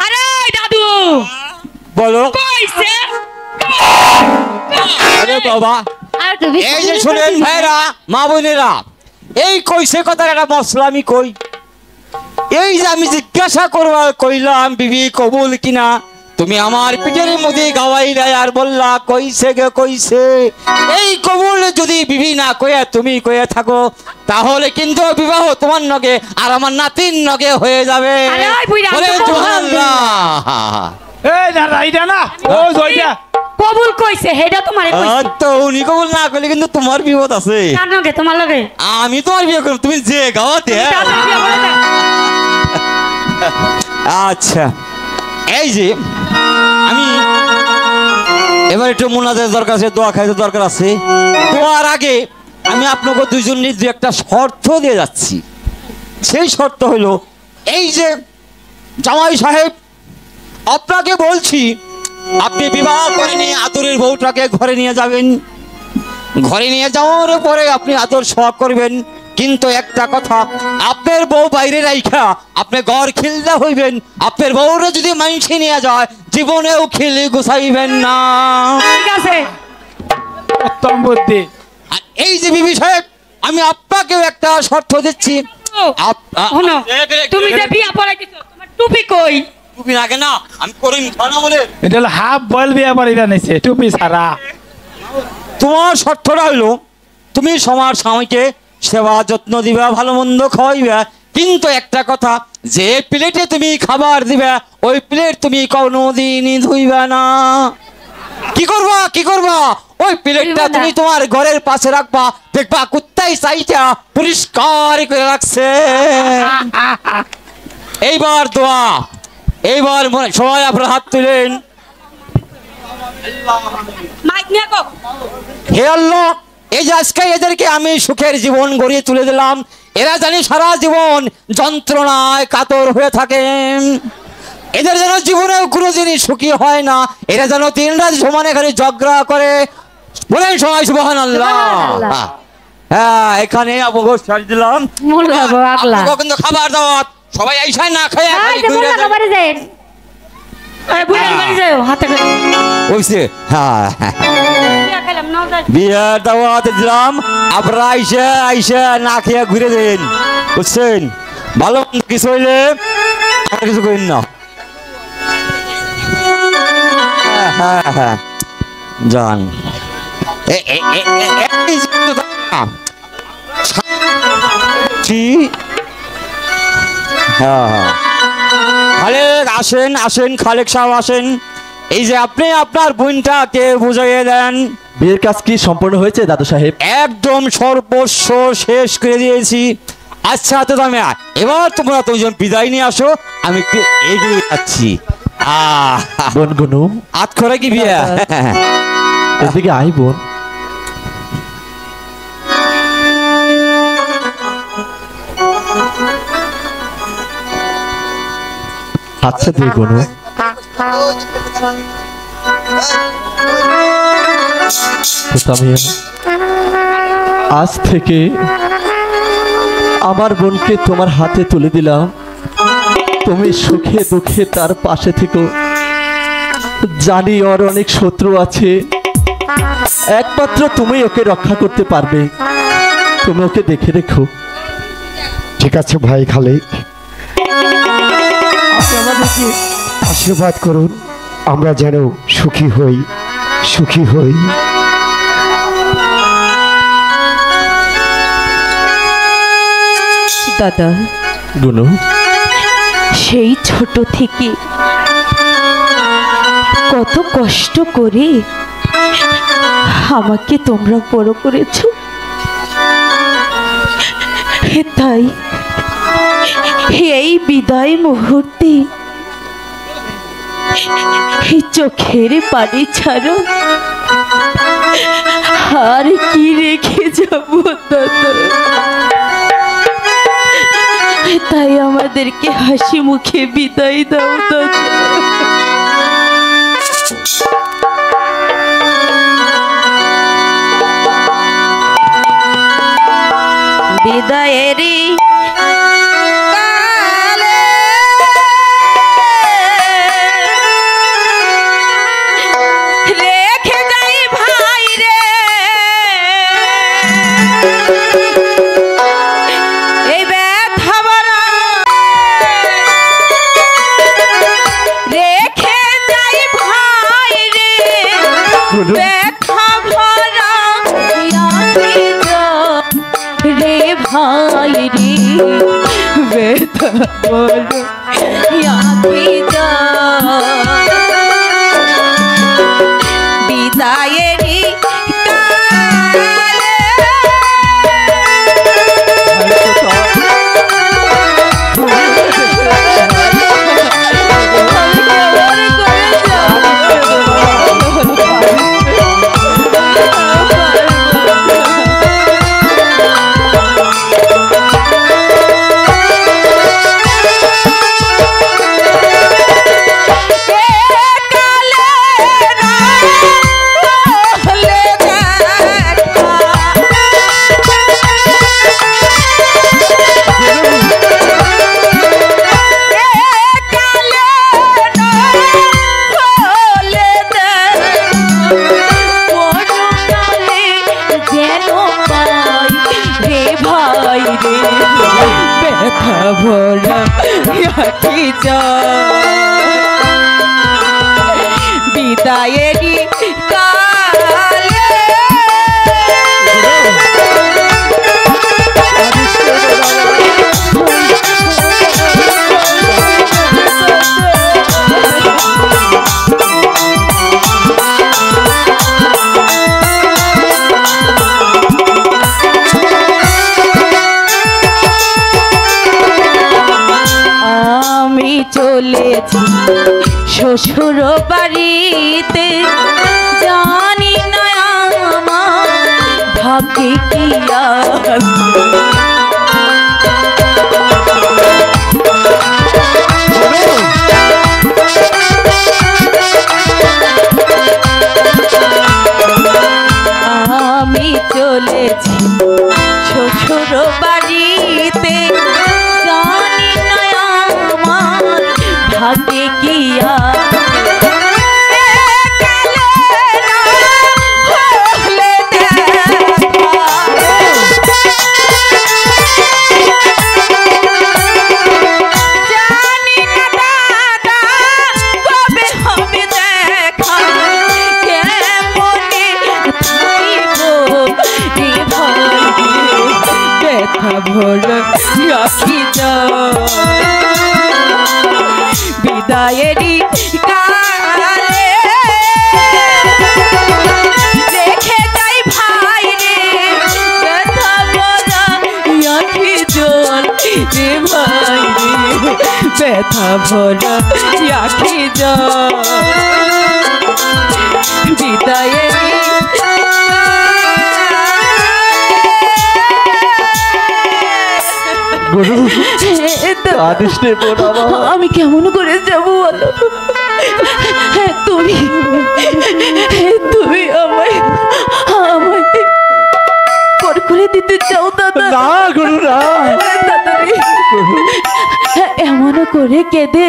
আরে দাদু বলো কইছে আরে বাবা আর তো এই যে শুনেন ভাইরা মা বোনেরা এই কইছে কথার একটা মশলা আমি কই এই যে আমি জিজ্ঞাসা করবার কইলাম বিবি কবুল কিনা তুমি আমার পিঠের মধ্যে গাওয়াইলা আর বললা কইছে গে কইছে এই কবুল যদি বিবি না কইয়া তুমি কইয়া থাকো তাহলে কিন্তু বিবাহ তোমার নগে আর আমার নাতির নগে হয়ে যাবে আরে ওই বুইড়া বলে তো কবুল সুবহানাল্লাহ এই না রাইডা না ও জয়টা কবুল কইছে হেডা তোমারে কইছে তো উনি কবুল না করলে কিন্তু তোমার বিপদ আছে কার লগে তোমার লগে আমি তোমার বিয়ে করব তুমি যে গাওয়াতে দাদু বিয়া বলে না আচ্ছা এই যে আমি এবার একটু মুনাজাতের দরকার আছে দোয়া খাইতে দরকার আছে দোয়ার আগে আমি আপনাকে দুইজনের দু একটা শর্ত দিয়ে যাচ্ছি সেই শর্ত হলো এই যে জামাই সাহেব আপনাকে বলছি আপনি বিবাহ করে নিয়ে আদরের বউটাকে ঘরে নিয়ে যাবেন ঘরে নিয়ে যাওয়ার পরে আপনি আদর সোহাগ করবেন কিন্তু একটা কথা আপনার বউ বাইরে রাইখা আপনি ঘর খিলদা হইবেন আপনার বউরে যদি মাইনছে নিয়ে যায় জীবনেও খিলে গুছাইবেন না ঠিক আছে উত্তম বুদ্ধি আর এই যে বিবি সাহেব আমি আপনাকেও একটা শর্ত দিচ্ছি শোনো তুমি যে বিয়া পড়াইতেছো তোমার টুপি কই টুপি লাগে না আমি করিম খানা বলে এটা হলো হাফ বয়েল বিয়া বাড়ি বানাইছে টুপি ছাড়া তোমার শর্তটা হইলো তুমি সবার স্বামীকে সেবা যত্ন দিবা ভালো মন্দ খাওয়াইবা কিন্তু একটা কথা যে প্লেটে তুমি খাবার দিবা ওই প্লেট তুমি কোনোদিনই ধুইবা না কি করবা ওই প্লেটটা তুমি তোমার ঘরের পাশে রাখবা দেখবা কুত্তাই চাইটা পরিষ্কার করে রাখছে এইবার দোয়া এইবার সবাই আপনার হাত তুলেন মাইক নিয়ে কও হে আল্লাহ এই যে আজকে এদেরকে আমি সুখের জীবন গড়িয়ে তুলে দিলাম এরা জানি সারা জীবন যন্ত্রণায় কাতর হয়ে থাকেন এদের যেন জীবনেও কোনো জিনিস সুখী হয় না এরা যেন দিন রাত সমানে এখানে ঝগড়া করে বলেন সবাই সুবহানাল্লাহ হ্যাঁ এখানে আপনাকে ছাড় দিলাম মোল্লা পাগলা আপনাকে কিন্তু খাবার দাওয়াত সবাই আইসা না খেয়ে আই যে মোল্লা খাবারে যায় এই বুড়ার বাড়ি যাও হাতে করে ওইছে হ্যাঁ বিয়া খেলাম নাও যাই বিয়ার দাওয়াত দিলাম আপনারা আইসা না খেয়ে ঘুরে দেন বুঝছেন ভালো মন্দ কিছু হইলে আর কিছু করেন না হ্যাঁ যান খালেক আসেন খালেক সাহেব আসেন এই যে আপনি আপনার বোনটাকে বুঝিয়ে দেন বিয়ের কাজ কি সম্পূর্ণ হয়েছে দাদু সাহেব? একদম সর্বস্ব শেষ করে দিয়েছি আচ্ছা তো তুমি এবার তোমরা দুজন বিদায় নিয়ে আসো আমি একটু এগিয়ে যাচ্ছি বোন গুনু আত করে কি বিয়ে এদিকে আই বোন আচ্ছা দিয়ে গুনু আজ থেকে আমার বোনকে তোমার হাতে তুলে দিলাম তুমি সুখে দুঃখে তার পাশে থেকো জানি ওর অনেক শত্রু আছে একমাত্র তুমি ওকে রক্ষা করতে পারবে তুমি ওকে দেখে রেখো ঠিক আছে ভাই খালেক আমাদেরকে আশীর্বাদ করুন, আমরা যেন সুখী হই, সুখী হই। দাদা গুনু, সেই ছোট থেকে কত কষ্ট করে আমাকে তোমরা বড় করেছো, তাই এই বিদায় মুহূর্তে চোখের পানি ছাড়ো আর কি রেখে যাবো দাদা। তাই আমাদেরকে হাসি মুখে বিদায় দাও দাদা। বিদায়েরই কালে রেখে যাই ভাই রে, এই ব্যথা ভরা রেখে যাই ভাই রে, ব্যথা ভরা রে ভাই রে, ব্যথা ভরা বিদায়েরই কালে ভরা বিদায়েরই কালে চলেছি শ্বশুর বাড়িতে, জানি না আমার ভাগ্যে কি আছে। আমি চলেছি শ্বশুর বাড়িতে, জানি না আমার ভাগ্যে কি আছে। ভরা রাখি বিদায়েরই কালে রেখে যাই ভাই রে, ব্যথা ভরা আখি জল রে ভাই রে, ব্যথা ভরা আখি জল বিদায়েরই আমি কেমন করে যাব বলো? তুমি তুমি আমায় পর করে দিতে চাও দাদা? না গুরু না, দাদা এমন করে কেঁদে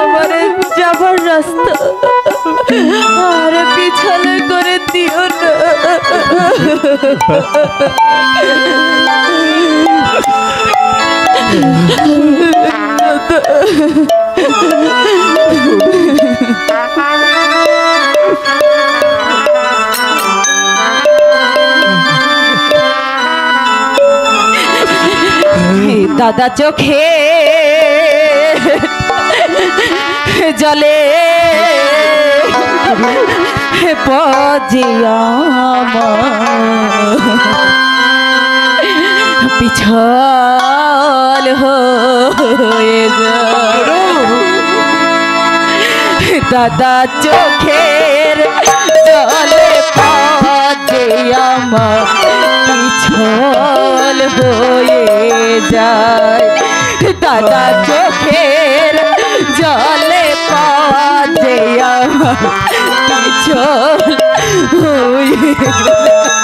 আমার যাবার রাস্তা আর পিছলে করে দিও না। দাদা চোখে জলে পজিয়া পিছল হয়ে দাদা চোখের জলে পজিয়া পিছল হয়ে যায় দাদা চোখের জলে পজিয়া পিছল হয়ে যায়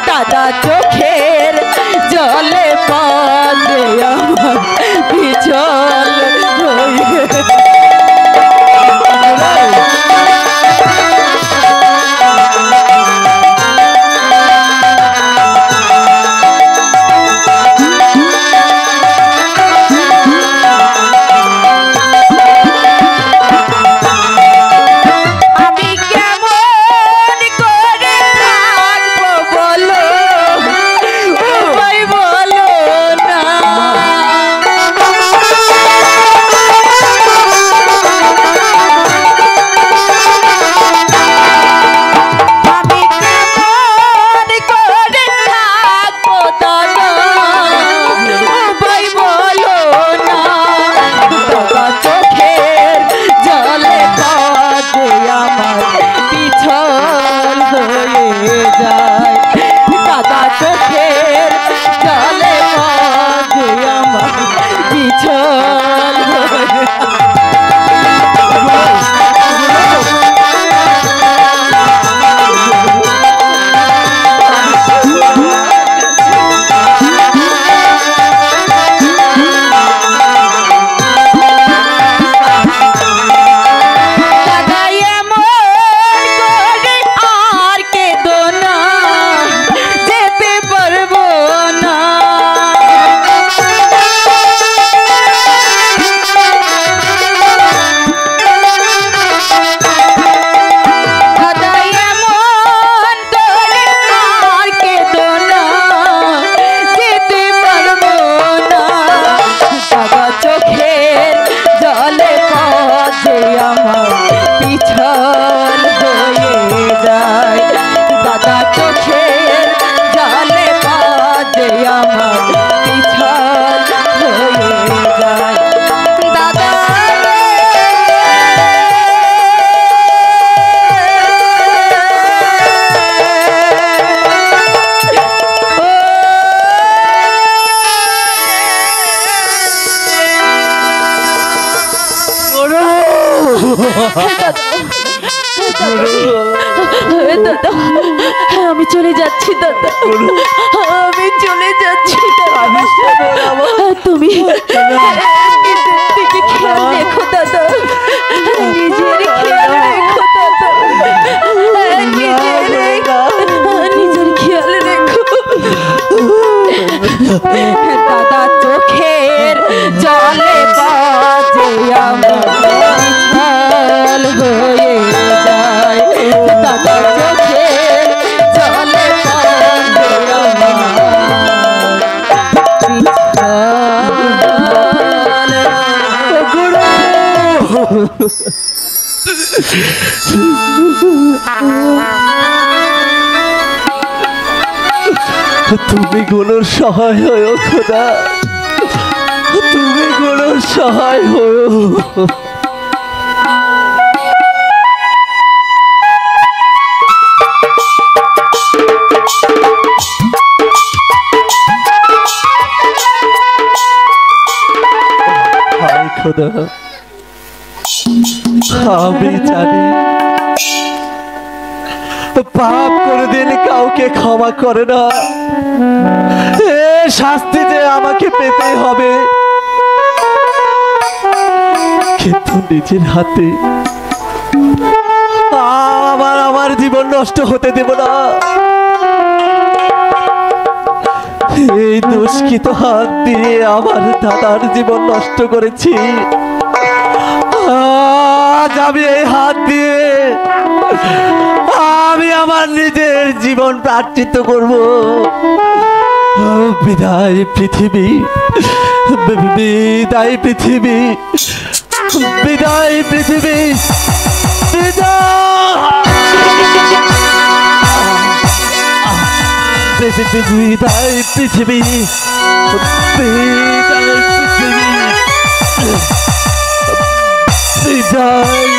দাদা চোখের জলে পড়ে আমার পিছল হয়ে দাদা আমি চলে যাচ্ছি দাদা আমি চলে যাচ্ছি তুমি নিজের খেয়াল রেখো দাদা নিজের খেয়াল রেখো দাদা নিজের খেয়াল রেখো দাদা চোখের জলে বাজে আমার হয়ে যায় দাদা চোখের জলে বাজে আমার তুমি গুলোর সহায় হয়েও খোদা, তুমি গুলোর সহায় হয়েও। খোদা, আমি জানি পাপ কোনদিন কাউকে ক্ষমা করে না। এ শাস্তি যে আমাকে পেতে হবে, কিন্তু নিজের হাতে আমার জীবন নষ্ট হতে দেব না। এই দুষ্কৃত হাত দিয়ে আমার দাদার জীবন নষ্ট করেছি, আজ আমি এই হাত দিয়ে আমি আমার নিজের জীবন প্রার্থিত করব। বিদায় পৃথিবী, বিদায় পৃথিবী, বিদায় পৃথিবী, বিদায় পৃথিবী, বিদায় পৃথিবী, বিদায়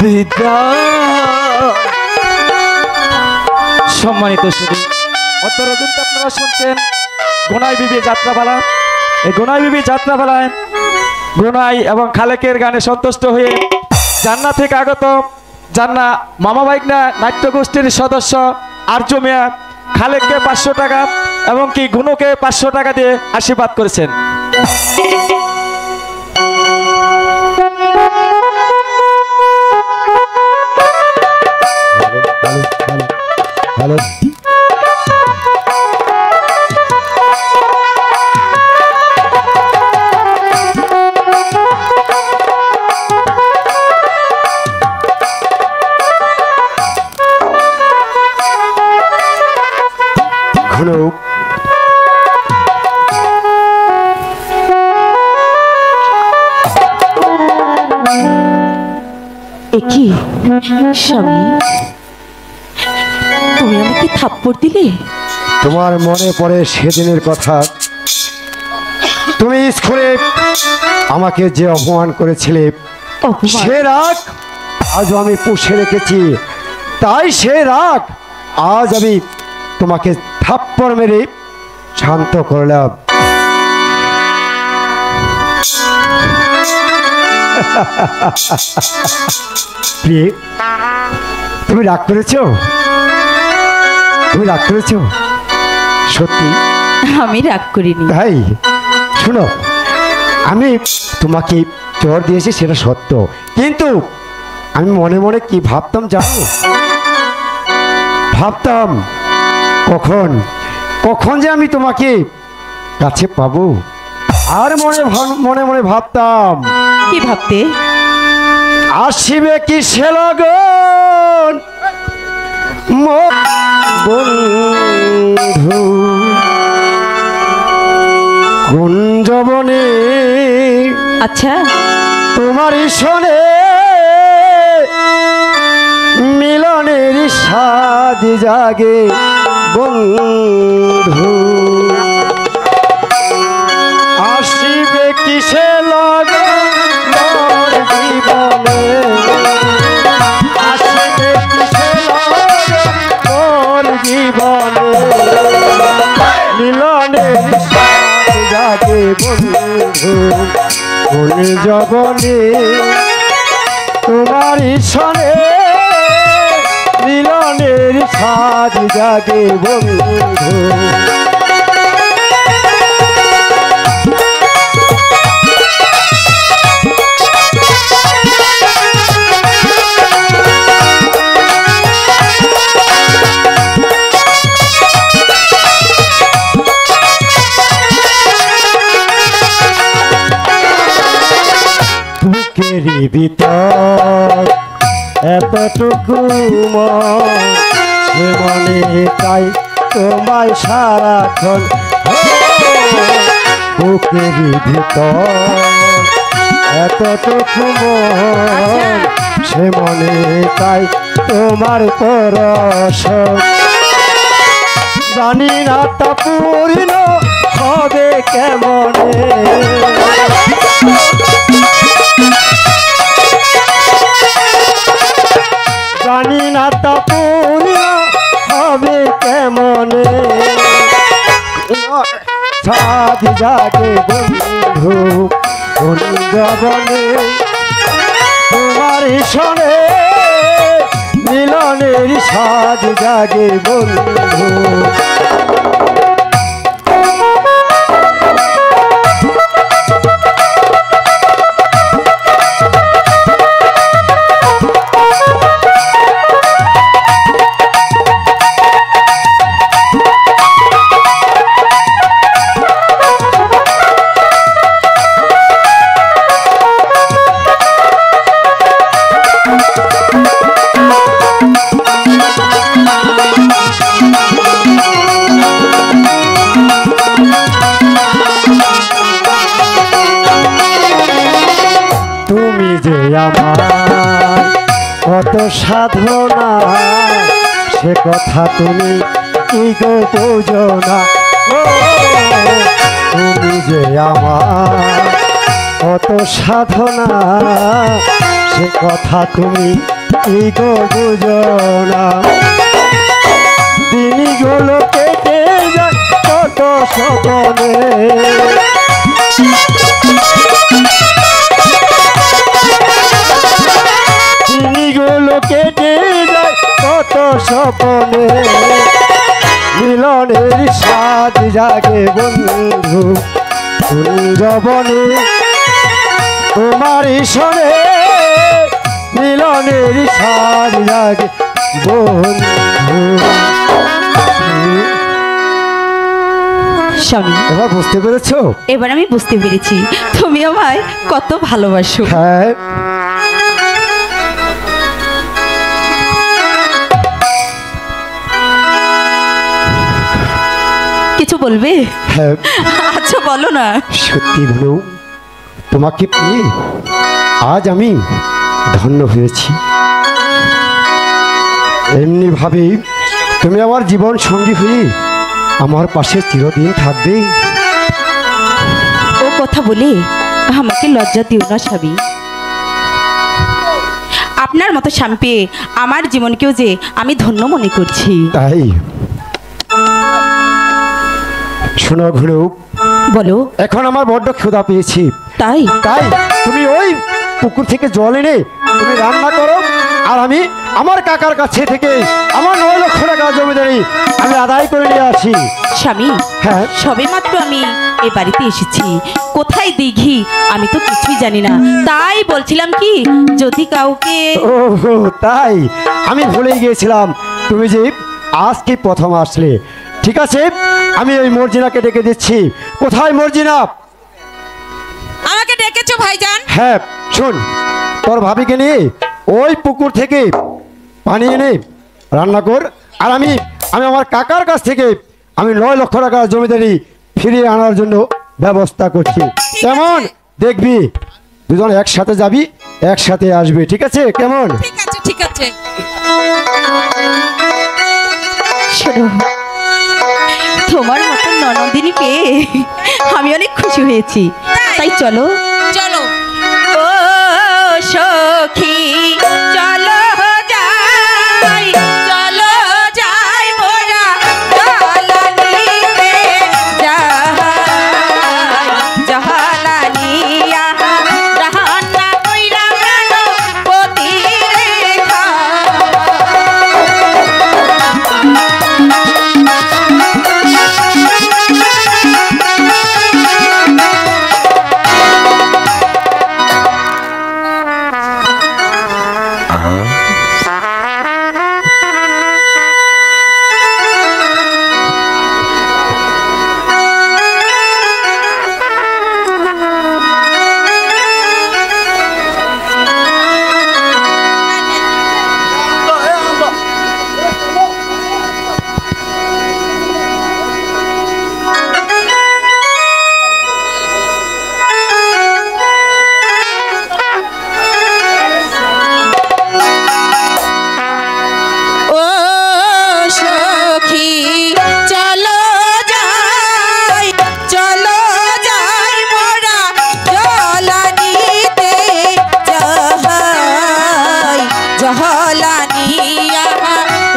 বিদায়। সম্মানিত সুধী, অন্তরজনটা আপনারা শুনছেন গোনাই বিবি যাত্রাপালা। এই গোনাই বিবি যাত্রাপালায় গোনাই এবং খালেকের গানে সন্তুষ্ট হয়ে জান্না থেকে আগত জান্না মামা বাইকনা নাট্যগোষ্ঠীর সদস্য আর্য মিয়া খালেককে 500 টাকা এবং কি গুনুকে 500 টাকা দিয়ে আশীর্বাদ করেছেন। হ্যালো, কি স্বামী, তুমি আমাকে থাপ্পড় দিলে? তোমার মনে পড়ে সেদিনের কথা? তুমি স্কুলে আমাকে যে অপমান করেছিলে, সে রাগ আজ আমি পুষে রেখেছি। তাই সে রাগ আজ আমি তোমাকে থাপ্পড় মেরে শান্ত করলাম। প্রিয়ে, তুমি রাগ করেছো? তুমি রাগ করেছো? সত্যি? আমি রাগ করিনি। তাই শোনো, আমি তোমাকে চর দিয়েছি সেটা সত্য, কিন্তু আমি মনে মনে কি ভাবতাম জানো? ভাবতাম কখন কখন যে আমি তোমাকে কাছে পাবো। আর মনে মনে ভাবতাম, কি ভাবতে? আসিবে কি সে লগন বন্ধু কুঞ্জবনে। আচ্ছা, তোমার শোনে মিলনের স্বাদ জাগে বন্ধু। আসিবে কিসে লগন মোর জীবনে, আসিবে কিসে লগন মোর জীবনে, মিলনের স্বাদ জাগে বন্ধু কোন জবনে। তোমার শোনে মিলনের স্বাদ জাগে বন্ধু। বুকেরই ভিতর এতটুকু সে মনে চাই তোমায় সারাক্ষণ। বুকেরই ভিতর এতটুকু মন সে মনে তাই তোমার পরশ জানি না তা পূর্ণ হবে কেমনে জানি না তা পূর্ণ হবে কেমনে সাধ জাগে বন্ধু বৃন্দাবনে তোমার সনে মিলনের সাধ জাগে বন্ধু তুমি যে আমার কত সাধনা সে কথা তুমি কি গো বোঝো না তুমি যে আমার কত সাধনা সে কথা তুমি কি গো বোঝো না দিনগুলো কেটে যায় কত স্বপ্নে দিনগুলো কেটে যায় কত স্বপ্নে মিলনের সাজ জাগে বন্ধু কুঞ্জবনে তোমার সনে মিলনের সাজ জাগে বন্ধু স্বামী এবার বুঝতে পেরেছো? এবার আমি বুঝতে পেরেছি তুমি আমায় কত ভালোবাসো। হ্যাঁ কিছু বলবে? হ্যাঁ আচ্ছা বলো না। সত্যি বলো তোমাকে পেয়ে আজ আমি ধন্য হয়েছি এমনি ভাবে তুমি আমার জীবন সঙ্গী হয়ে আমার পাশে চিরদিন থাকবে। ও কথা বলে আমাকে লজ্জা দিও না স্বামী। আপনার মতো স্বামী পেয়ে আমার জীবনকেও যে আমি ধন্য মনে করছি। তাই শোনো ঘুরো বলো। এখন আমার বড্ড ক্ষুধা পেয়েছি। তাই তাই তুমি ওই পুকুর থেকে জল এনে তুমি রান্না করো আর আমি আমার কাকার কাছে থেকে আমার 9 লক্ষ টাকা জমিদারি আমি আদায় করে নিয়ে আসি। স্বামী হ্যাঁ সবে মাত্র আমি এই বাড়িতে এসেছি, কোথায় দিঘি আমি তো কিছুই জানি না, তাই বলছিলাম কি যদি কাউকে। ও তাই আমি ভুলেই গিয়েছিলাম তুমি যে আজকে প্রথম আসলে। ঠিক আছে আমি ওই মর্জিনাকে ডেকে দিচ্ছি। কোথায় মর্জিনা? আমাকে ডেকেছো ভাইজান? হ্যাঁ শোন তোর ভাবিকে নিয়ে ওই পুকুর থেকে পানি এনে রান্না কর আর আমি আমার কাকার কাছ থেকে আমি 9 লক্ষ টাকা জমিদারি ফিরিয়ে আনার জন্য ব্যবস্থা করছি। কেমন দেখবি দুজন একসাথে যাবি একসাথে আসবে। ঠিক আছে কেমন? ঠিক আছে ঠিক আছে। শোনো তোমার মতো ননদিনী পেয়ে আমি অনেক খুশি হয়েছি, তাই চলো চলো। ও সখী চলো যাই, চলো যাই মোরা জালানিতে যাই, জালানি আহা রান্না কইরা গানো পতি রেখা। নিয়া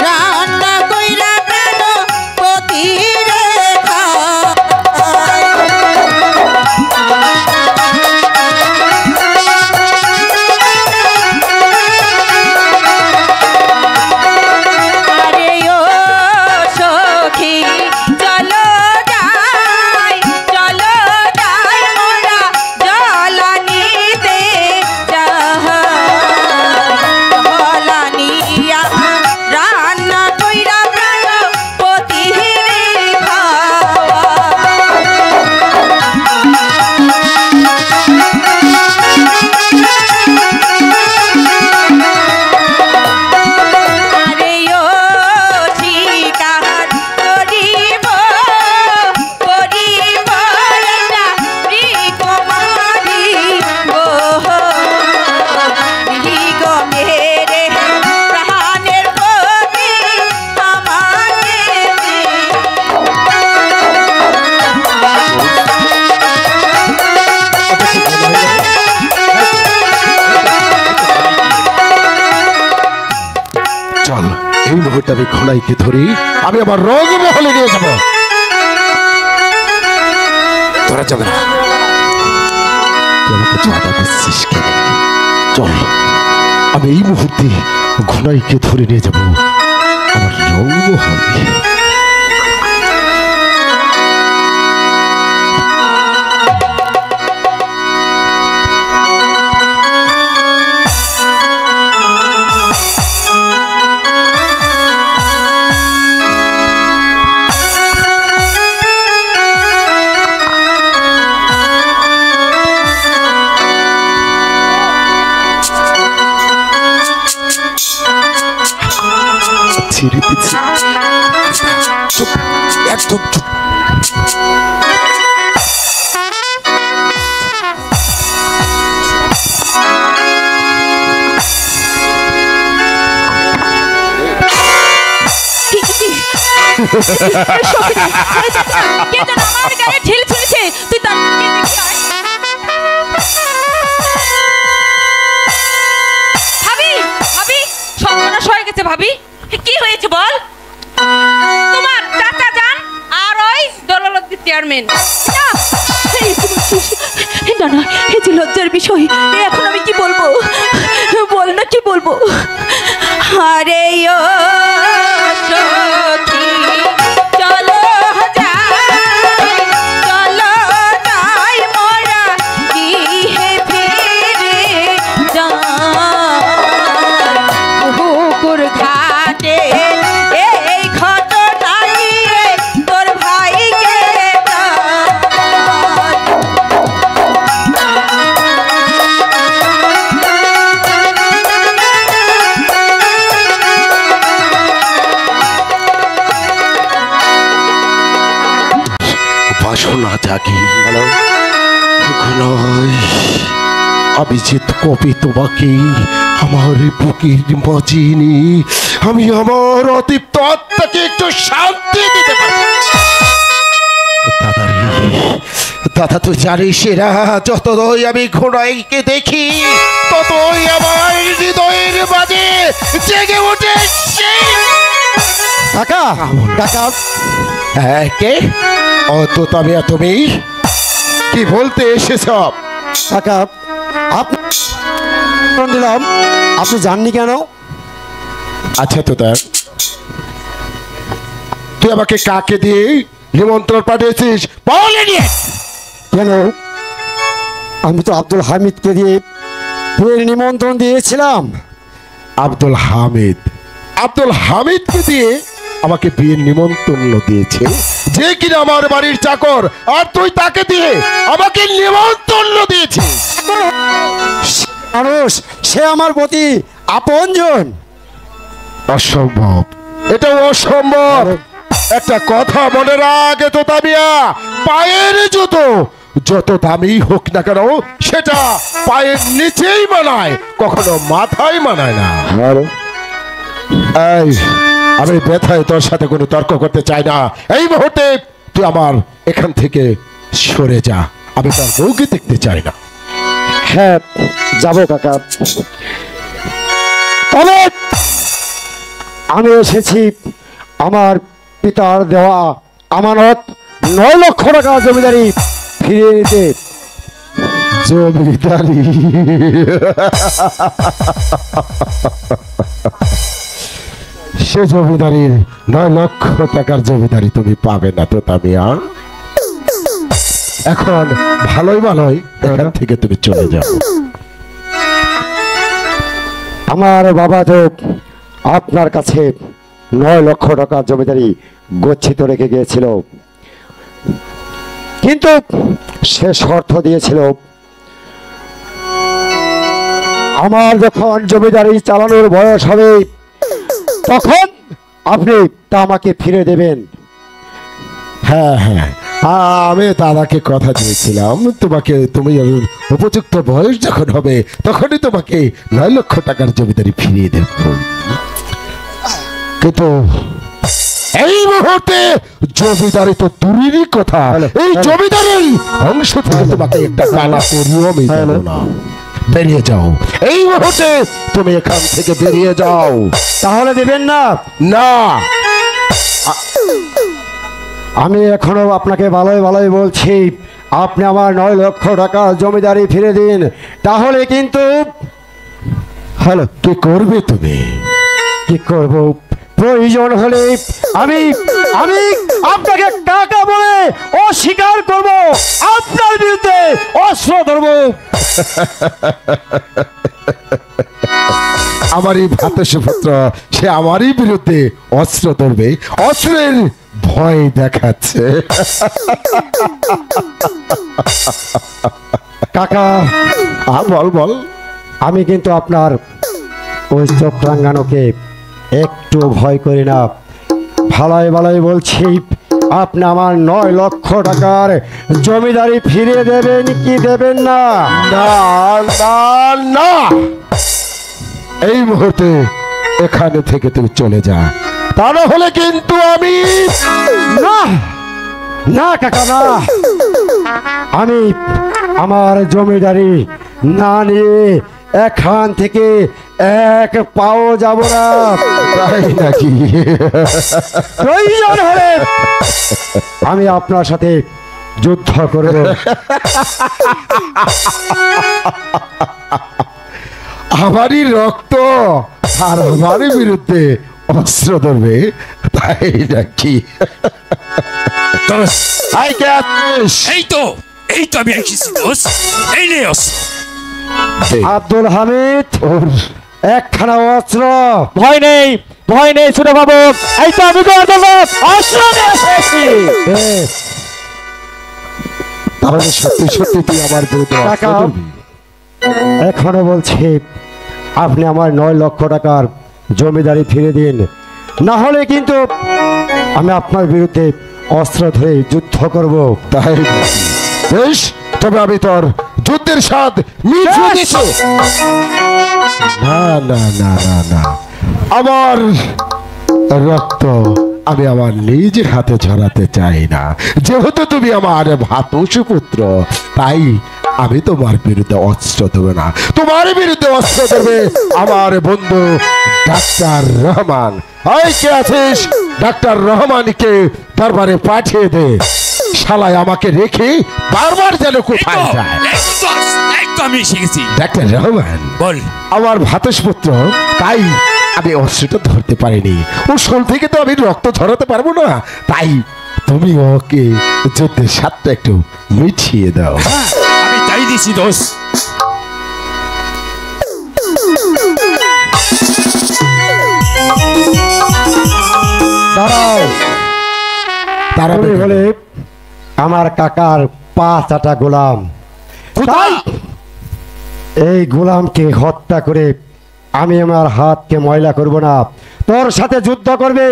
রান্না কইরা প্রাণ পতি রে আরে ও সখী চলো যাই মোরা জলানিতে জলানিয়া রান্না কইরা প্রাণ পতি রে খাওয়া আরে ও শিকার করিব একটা রিকুমারি গো গো মেরে প্রাণের পতি আমাকে চল এই মুহূর্তে আমি ঘোড়াইকে ধরি, আমি আমার রঙ্গমহলে নিয়ে যাব। তোরা যাবে না, তুই আমাকে চাঁদা দিচ্ছিস কেন? চল আমি এই মুহূর্তে ঘোড়াইকে ধরে নিয়ে যাব আমার রঙ্গমহলে। ছেড়ে দিচ্ছি, চুপ, একদম চুপ। কে যেন আমার গায়ে ঢিল ছুঁড়েছে, তুই তার দিকে দেখে আয়। ভাবি ভাবি সর্বনাশ হয়ে গেছে। ভাবি কি হয়েছে বল? তোমার চাচা যান আর ওই দললতি চেয়ারম্যান। না না, এই যে লজ্জার বিষয়, এখন আমি কি বলবো? বল না, কি বলবো? আরে ও সখী চলো যাই মোরা গিয়ে ফিরে যাই পুকুর ঘাটে এই ঘটনা নিয়ে তোর ভাইকে বাসনা জাগে ঘনাই, আমি যে কবে তোমাকে আমার বুকের মাঝে নিয়ে আমি আমার অতৃপ্ত আত্মাকে একটু শান্তি দিতে পারি। দাদা রে, দাদা তুই জানিস এরা যতই আমি ঘোড়াইকে দেখি ততই আমার হৃদয়ের মাঝে জেগে ওঠে কাকা কাকা, হ্যাঁ কে? অত তবে তুমি কি বলতে এসেছ? কাকা আপনি দিলাম, আপনি জাননি কেন? আচ্ছা তো তার, তুই আমাকে কাকে দিয়ে নিমন্ত্রণ পাঠিয়েছিস বলে নিয়ে? কেন, আমি তো আব্দুল হামিদকে দিয়ে বিয়ের নিমন্ত্রণ দিয়েছিলাম। আব্দুল হামিদকে দিয়ে আমাকে বিয়ের নিমন্ত্রণ দিয়েছে, যে কিনা আমার বাড়ির চাকর, আর তুই তাকে দিয়ে আমাকে নিমন্ত্রণ দিয়েছিস? মানুষ, সে আমার প্রতি আপনজন। অসম্ভব, এটা অসম্ভব। একটা কথা মনে রাখ তো তামিয়া, পায়ের জুতো যত দামি হোক না কেন সেটা পায়ের নিচেই মানায়, কখনো মাথায় মানায় না। এই আমি ব্যথায় তোর সাথে কোনো তর্ক করতে চাই না। এই মুহূর্তে তুই আমার এখান থেকে সরে যা, আমি তার বউকে দেখতে চাই না। হ্যাঁ যাবো কাকা, তবে আমি এসেছি আমার পিতার দেওয়া আমানত 9 লক্ষ টাকা জমিদারি ফিরিয়ে নিতে। জমিদারি? সে জমিদারির 9 লক্ষ টাকার জমিদারি তুমি পাবে না তো তামিয়া। এখন ভালোই ভালোই এখান থেকে তুমি চলে যাও। আমার বাবা তো আপনার কাছে 9 লক্ষ টাকা জমিদারি গচ্ছিত রেখে গিয়েছিল, কিন্তু সে শর্ত দিয়েছিল আমার যখন জমিদারি চালানোর বয়স হবে তখন আপনি তা আমাকে ফিরে দেবেন। হ্যাঁ হ্যাঁ, আমি দাদাকে কথা দিয়েছিলাম তোমাকে, তুমি উপযুক্ত বয়স যখন হবে তখনই তোমাকে 9 লক্ষ টাকার জমিদারি ফিরিয়ে দেব। কিন্তু এই মুহূর্তে জমিদারি তো দূরেরই কথা, এই জমিদারির অংশ থেকে তোমাকে একটা কানা করিও আমি দেব না। বেরিয়ে যাও এই মুহূর্তে, তুমি এখান থেকে বেরিয়ে যাও। তাহলে দেবেন না? না, আমি এখনো আপনাকে ভালোই ভালোই বলছি, আপনি আমার 9 লক্ষ টাকা জমিদারি ফিরে দিন, তাহলে কিন্তু হ্যালো কি করবে তুমি? কি করব? প্রয়োজন হলে আমি আমি আপনাকে টাকা বলে অস্বীকার করব, আপনার বিরুদ্ধে অস্ত্র ধরব। আমারই ভাতসপুত্র সে আমারই বিরুদ্ধে অস্ত্র ধরবে, অস্ত্রের ভয় দেখাচ্ছে। কাকা বল বল। আমি কিন্তু আপনার ওই চোখ রাঙ্গানোকে একটু ভয় করি না, ভালোই ভালোই বলছি, আপনি আমার 9 লক্ষ টাকার জমিদারি ফিরিয়ে দেবেন কি দেবেন না? না না না, এই মুহূর্তে এখানে থেকে তুমি চলে যা, তা না হলে কিন্তু আমি। না না কাকা না, আমি আমার জমিদারি না নিয়ে এখান থেকে এক পাও যাব না। তাই নাকি? প্রয়োজন হলে আমি আপনার সাথে যুদ্ধ করব। আমারই রক্ত আর আমারই বিরুদ্ধে অস্ত্র ধরবে, তাই নাকি? এই তো আমি এসেছি দোস্ত, এই নে অস্ত্র। আব্দুল হামিদ, একখানা অস্ত্র। ভয় নেই ছোট বাবু, এই তো আমি অস্ত্র নিয়ে এসেছি। তাহলে সত্যি সত্যি তুই আমার বিরুদ্ধে অস্ত্র কাকা, ধরবি? এখনো বলছি, আপনি আমার 9 লক্ষ টাকার জমিদারি ফিরে দিন, না হলে কিন্তু আমি আপনার বিরুদ্ধে অস্ত্র ধরে যুদ্ধ করব। তাই নাকি? বেশ, তবে আমি তোর যুদ্ধের স্বাদ মিটিয়ে দিচ্ছি। না না না না না, আমার রক্ত আমি আমার নিজের হাতে ঝরাতে চাই না। যেহেতু তুমি আমার ভাতসপুত্র, তাই আমি তোমার বিরুদ্ধে অস্ত্র দেবো না। তোমার বিরুদ্ধে অস্ত্র দেবে আমার বন্ধু ডাক্তার রহমান। এই কে আছিস? ডাক্তার রহমানকে দরবারে পাঠিয়ে দে, শালায় আমাকে রেখে বারবার যেন কোথায় যায়। আমি এসে গেছি। ডাক্তার রহমান বল। আমার ভাতসপুত্র, তাই আমি অস্ত্রটা ধরতে পারিনি। ওর শোল থেকে তো আমি রক্ত ঝরাতে পারবো না, তাই তুমি ওকে যুদ্ধের স্বাদটা একটু মিঠিয়ে দাও। আমি তাই দিছি দোষ। দাঁড়াও, তারপরে হলে আমার কাকার 5টা গোলাম, তাই এই গোলামকে হত্যা করে আমি আমার হাতকে ময়লা করব না। তোর সাথে যুদ্ধ করবে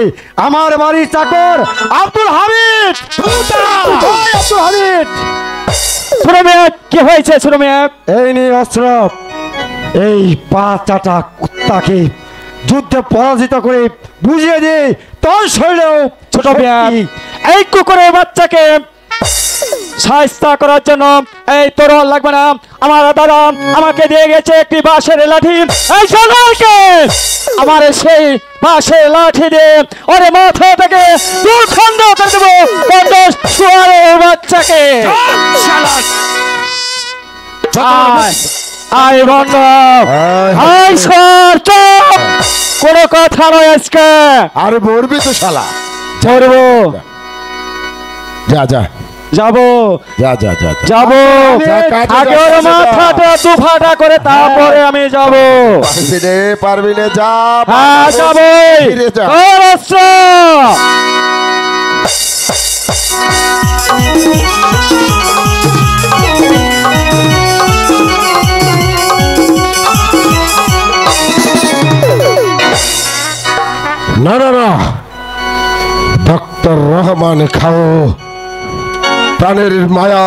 আমার বাড়ির চাকর আব্দুল হামিদ। আব্দুল হামিদ, ছোট মেয়ে, কি হয়েছে ছোট মেয়ে? এই নিয়ে অস্ত্র, এই 5টা কুত্তাকে যুদ্ধে পরাজিত করে বুঝিয়ে দে তোর শরীরেও ছোট মেয়ে, এই কুকুরের বাচ্চাকে সাহায্য করার জন্য এই তরোয়াল লাগবে না, আমার দাদা আমাকে দিয়ে গেছে একটি বাঁশের লাঠি। এই সবাইকে আমার সেই বাঁশের লাঠি দিয়ে ওরে মাথা থেকে দুখণ্ড করে দেবো পঞ্চাশ শুয়ারের বাচ্চাকে। আয় বন্ধ, আয় সর, চুপ, কোনো কথা নয় আজকে। আরে মরবি তো শালা। ধরবো, যা যা যাবো, যা যা যা যা। যাবো, আগে ওর মাথাটা দুফাটা করে তারপরে আমি যাবো। পারবি না, যা। হ্যাঁ যাবো, ফিরে যা। না না না, ডক্টর রহমান খাও, প্রাণের মায়া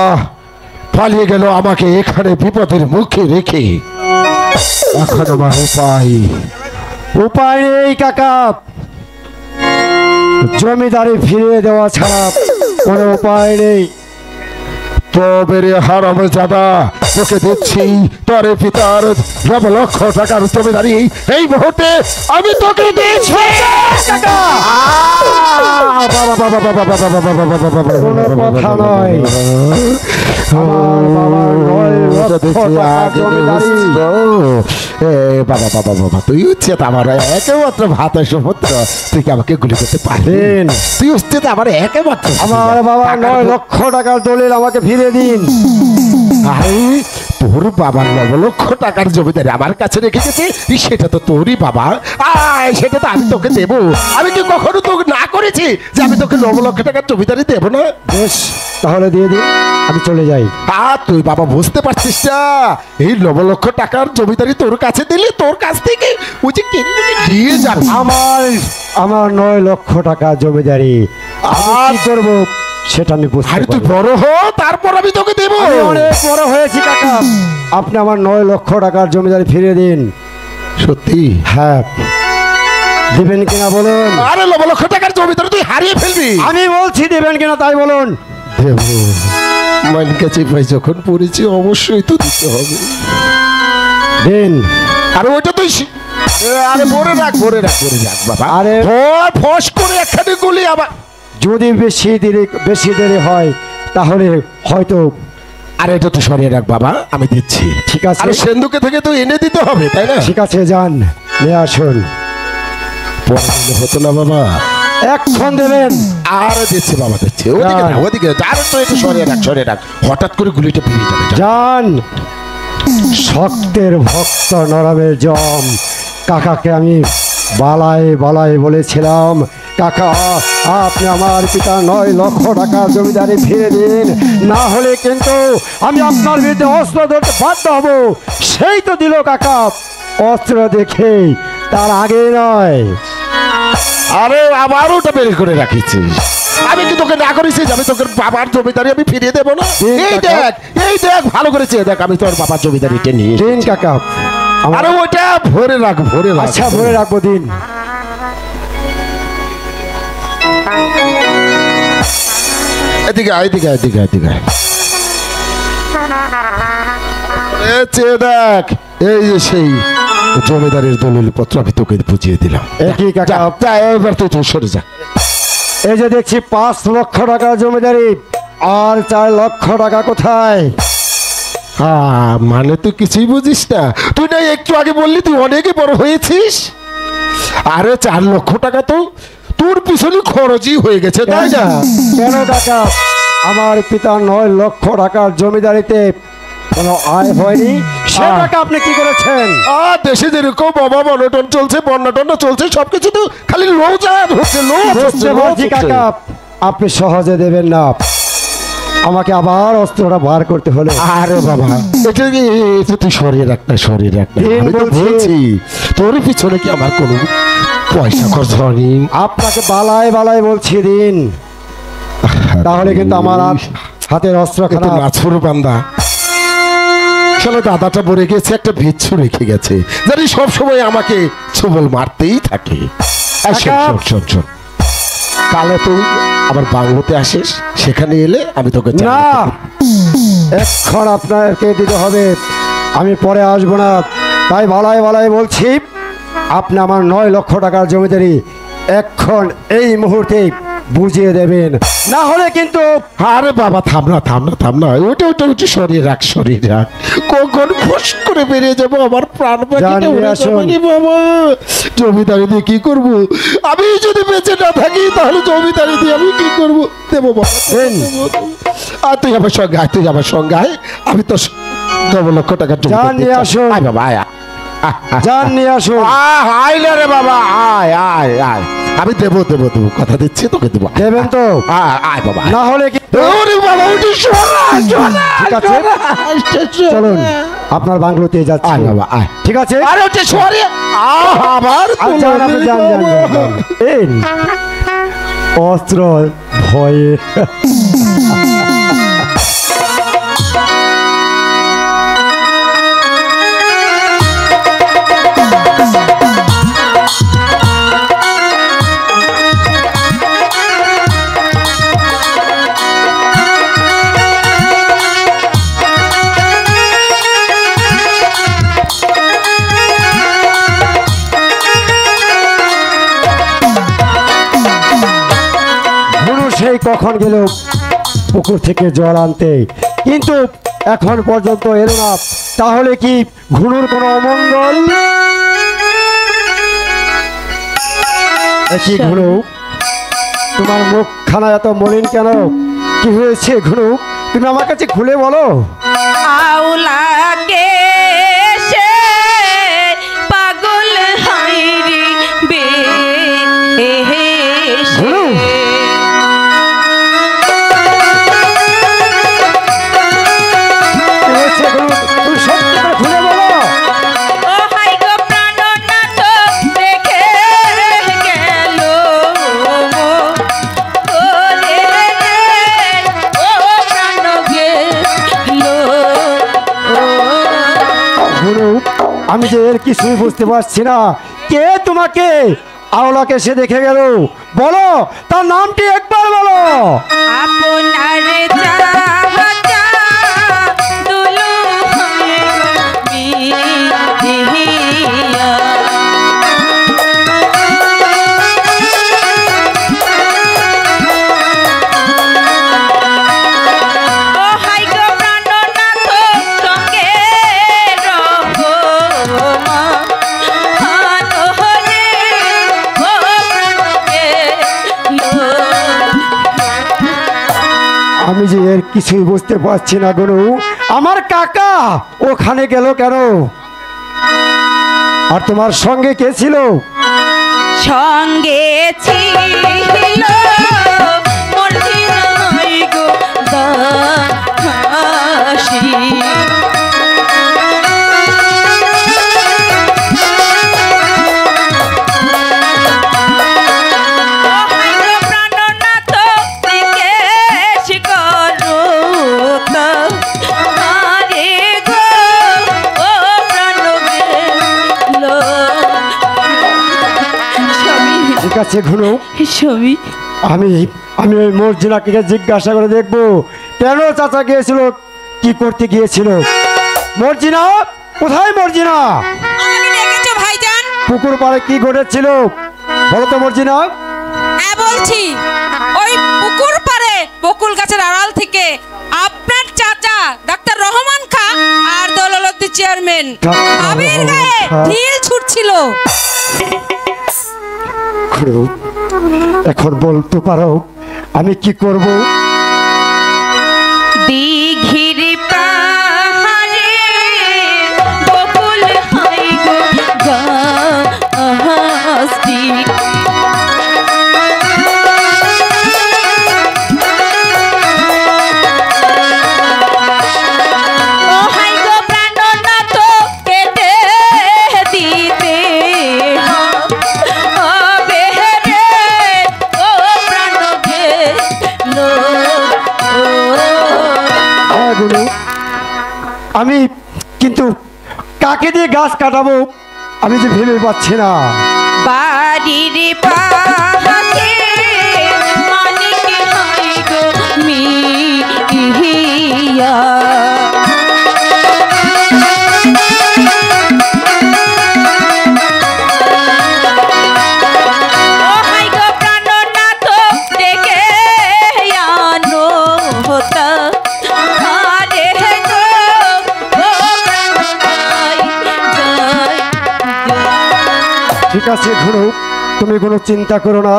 পালিয়ে গেল আমাকে এখানে বিপদের মুখে রেখে। এখন আমার উপায় নেই কাকা, জমিদারি ফিরিয়ে দেওয়া ছাড়া কোনো উপায় নেই। তবে হারাম জাদা, তোকে দিচ্ছি তোর পিতার 9 লক্ষ টাকার জমিদারি এই মুহূর্তে আমি তোকে দিচ্ছি। কথা নয়, বাবা বাবা বাবা, তুই হচ্ছে আমার একেমাত্র ভাতের সুপুত্র, তুই কি আমাকে গুলি করতে পারবেন? তুই হচ্ছে আমার একেমাত্র। আমার বাবা 9 লক্ষ টাকার দলিল আমাকে ফিরে দিন। তোর বাবার 9 লক্ষ টাকার জমিদারি আমার কাছে রেখে গেছে, সেটা তো তোরই বাবা। সেটা তো আমি তোকে দেবো। আমি কি কখনো তোকে না করেছি যে আমি তোকে 9 লক্ষ টাকার জমিদারি দেবো না? বেশ, তাহলে দিয়ে দিন, আমি চলে যাই। তুই বাবা বুঝতে পারছিস না, এই 9 লক্ষ টাকার জমিদারি তোর কাছে দিলে তোর কাছ থেকে ওই যে দিয়ে যাবে। আমার 9 লক্ষ টাকা জমিদারি আমি কি করবো সেটা আমি বুঝতে পারি। তুই বড় হ, তারপর আমি তোকে দেবো। অনেক বড় হয়েছি কাকা, আপনি আমার 9 লক্ষ টাকার জমিদারি ফিরিয়ে দিন। সত্যি? হ্যাঁ, দিবেন কিনা বলুন। আরে 9 লক্ষ টাকার জমিদারি তুই হারিয়ে ফেলবি। আমি বলছি দিবেন কিনা তাই বলুন। দেবো, মাইন কাছে ভাই যখন পড়েছি অবশ্যই তো দিতে হবে। দিন। আরে ওইটা তুই আরে ভরে রাখ বাবা। আরে ফস করে একখানে গুলি আবার যদি বেশি দেরি হয় তাহলে হয়তো। আরে এটা তো সরিয়ে রাখ বাবা, আমি দিচ্ছি। ঠিক আছে। আরে সেন্দুকে থেকে তো এনে দিতে হবে, তাই না? ঠিক আছে, যান নিয়ে আসুন। পরে হতো না বাবা, এখন দেবেন। আরে দিচ্ছি বাবা, দিচ্ছি। ওদিকে না, ওদিকে আরে তো একটু সরিয়ে রাখ। হঠাৎ করে গুলিটা বেরিয়ে যাবে। যান। শক্তের ভক্ত নরমের জম, কাকাকে আমি বালাই বলেছিলাম, কাকা আপনি আমার পিতা 9 লক্ষ টাকা জমিদারি ফিরে দিন, না হলে কিন্তু আমি আপনার বিরুদ্ধে অস্ত্র ধরতে বাধ্য হব। সেই তো দিল কাকা অস্ত্র দেখে, তার আগে নয়। আরে আবার ওটা বের করে রাখিছিস। আমি কি তোকে না করেছি যে আমি তোকে বাবার জমিদারি আমি ফিরিয়ে দেবো না? এই দেখ ভালো করেছে, দেখ আমি তোর বাবার জমিদারিটা নিয়ে দিন কাকা। আরে ওইটা ভরে রাখ। আচ্ছা, ভরে রাখবো, দিন। এদিকে দেখ, এই যে সেই জমিদারের দলিল পত্র আমি তোকে বুঝিয়ে দিলাম। একই কাকা, এবার তুই সরে যা। এই যে দেখছি 5 লক্ষ টাকা জমিদারি, আর 4 লক্ষ টাকা কোথায়? মানে তুই কিছুই বুঝিস না। তুই না একটু আগে বললি তুই অনেকে বড় হয়েছিস। আরে 4 লক্ষ টাকা তো তোর পিছনে খরচই হয়ে গেছে, তাই না? কেন কাকা, আমার পিতা 9 লক্ষ টাকার জমিদারিতে কোনো আয় হয়নি, সে টাকা আপনি কি করেছেন? দেশে যেরকম বাবা বন্টন চলছে, বন্টন চলছে, সবকিছু তো খালি বলছি কাকা, আপনি সহজে দেবেন না, আমাকে আবার অস্ত্রটা বার করতে হলো। আরে বাবা, এটা তুই সরিয়ে রাখ না। আমি তো বলছি তোর পিছনে কি আমার কোনো পয়সা খরচ হয়নি। আপনাকে বালাই বলছি দিন, তাহলে কিন্তু আমার হাতের অস্ত্র নাছুর বান্দা। চলো, দাদাটা মরে গেছে, একটা ভিচ্ছু রেখে গেছে, জানি সবসময় আমাকে ছবল মারতেই থাকে। শোন, কালে তুই আবার বাংলোতে আসিস, সেখানে এলে আমি তোকে না, এখন আপনাকে দিতে হবে, আমি পরে আসবো না। তাই বালাই বালাই বলছি, আপনি আমার 9 লক্ষ টাকার জমিদারি এখন এই মুহূর্তে বুঝিয়ে দেবেন, না হলে কিন্তু। আরে বাবা থাম না, ওটা শরীর রাখ, কখন ফস করে বেরিয়ে যাবো, আমার প্রাণ বাঁচিয়ে বাবা। জমিদারি দিয়ে কি করবো? আমি যদি বেঁচে না থাকি তাহলে জমিদারি দিয়ে আমি কি করবো? দেবো বাবা, আর তুই আমার সঙ্গে আয়, আমি তো 9 লক্ষ টাকার জান নিয়ে আসো। আয় বাবা, আয় জান নিয়ে আসো। আইলে রে বাবা, আয় আমি দেবো, কথা দিচ্ছি তোকে দেবো। দেবেন তো? আয় বাবা, না হলে কি? ঠিক আছে, চলুন আপনার বাংলোতে যাচ্ছি। আয় বাবা, আয়। ঠিক আছে, আরে ওটা সরে আবার যান। এই অস্ত্র ভয়ে সেই কখন গেল পুকুর থেকে জল আনতে, কিন্তু এখন পর্যন্ত এলো না। তাহলে কি ঘুনুর কোনো অমঙ্গল? কি ঘুনু, তোমার মুখখানা এত মলিন কেন? কি হয়েছে ঘুনু, তুমি আমার কাছে খুলে বলো। আউলাকে সে পাগল হাইরি বে ঘুনু, আমি যে এর কিছুই বুঝতে পারছি না। কে তোমাকে আওলাকে সে দেখে গেল? বলো, তার নামটি একবার বলো। আপনার আমি যে এর কিছুই বুঝতে পারছি না গুরু। আমার কাকা ওখানে গেল কেন? আর তোমার সঙ্গে কে ছিল? সঙ্গে ছিল মর্জিনাই গো দাসী। ঠিক আছে ঘুরু, আমি ওই মর্জিনাকে জিজ্ঞাসা করে দেখবো কেন চাচা গিয়েছিল, কি করতে গিয়েছিল। মর্জিনা কোথায়? মর্জিনা, ভাইজান পুকুর পাড়ে কি ঘটেছিল বলো তো মর্জিনা। হ্যাঁ বলছি, ওই পুকুর পাড়ে বকুল গাছের আড়াল থেকে আপনার চাচা ডাক্তার রহমান খান আর দৌলতদি চেয়ারম্যান আবির গায়ে ঢিল ছুটছিল। এখন বলতে পারো আমি কি করব? দিঘির পাহাড়ে বকুল হাই গো গাছটি। আমি কিন্তু কাকে দিয়ে গাছ কাটাবো আমি যে ভেবে পাচ্ছি না। বাড়ির পাশে মানিক চিন্তা করো না,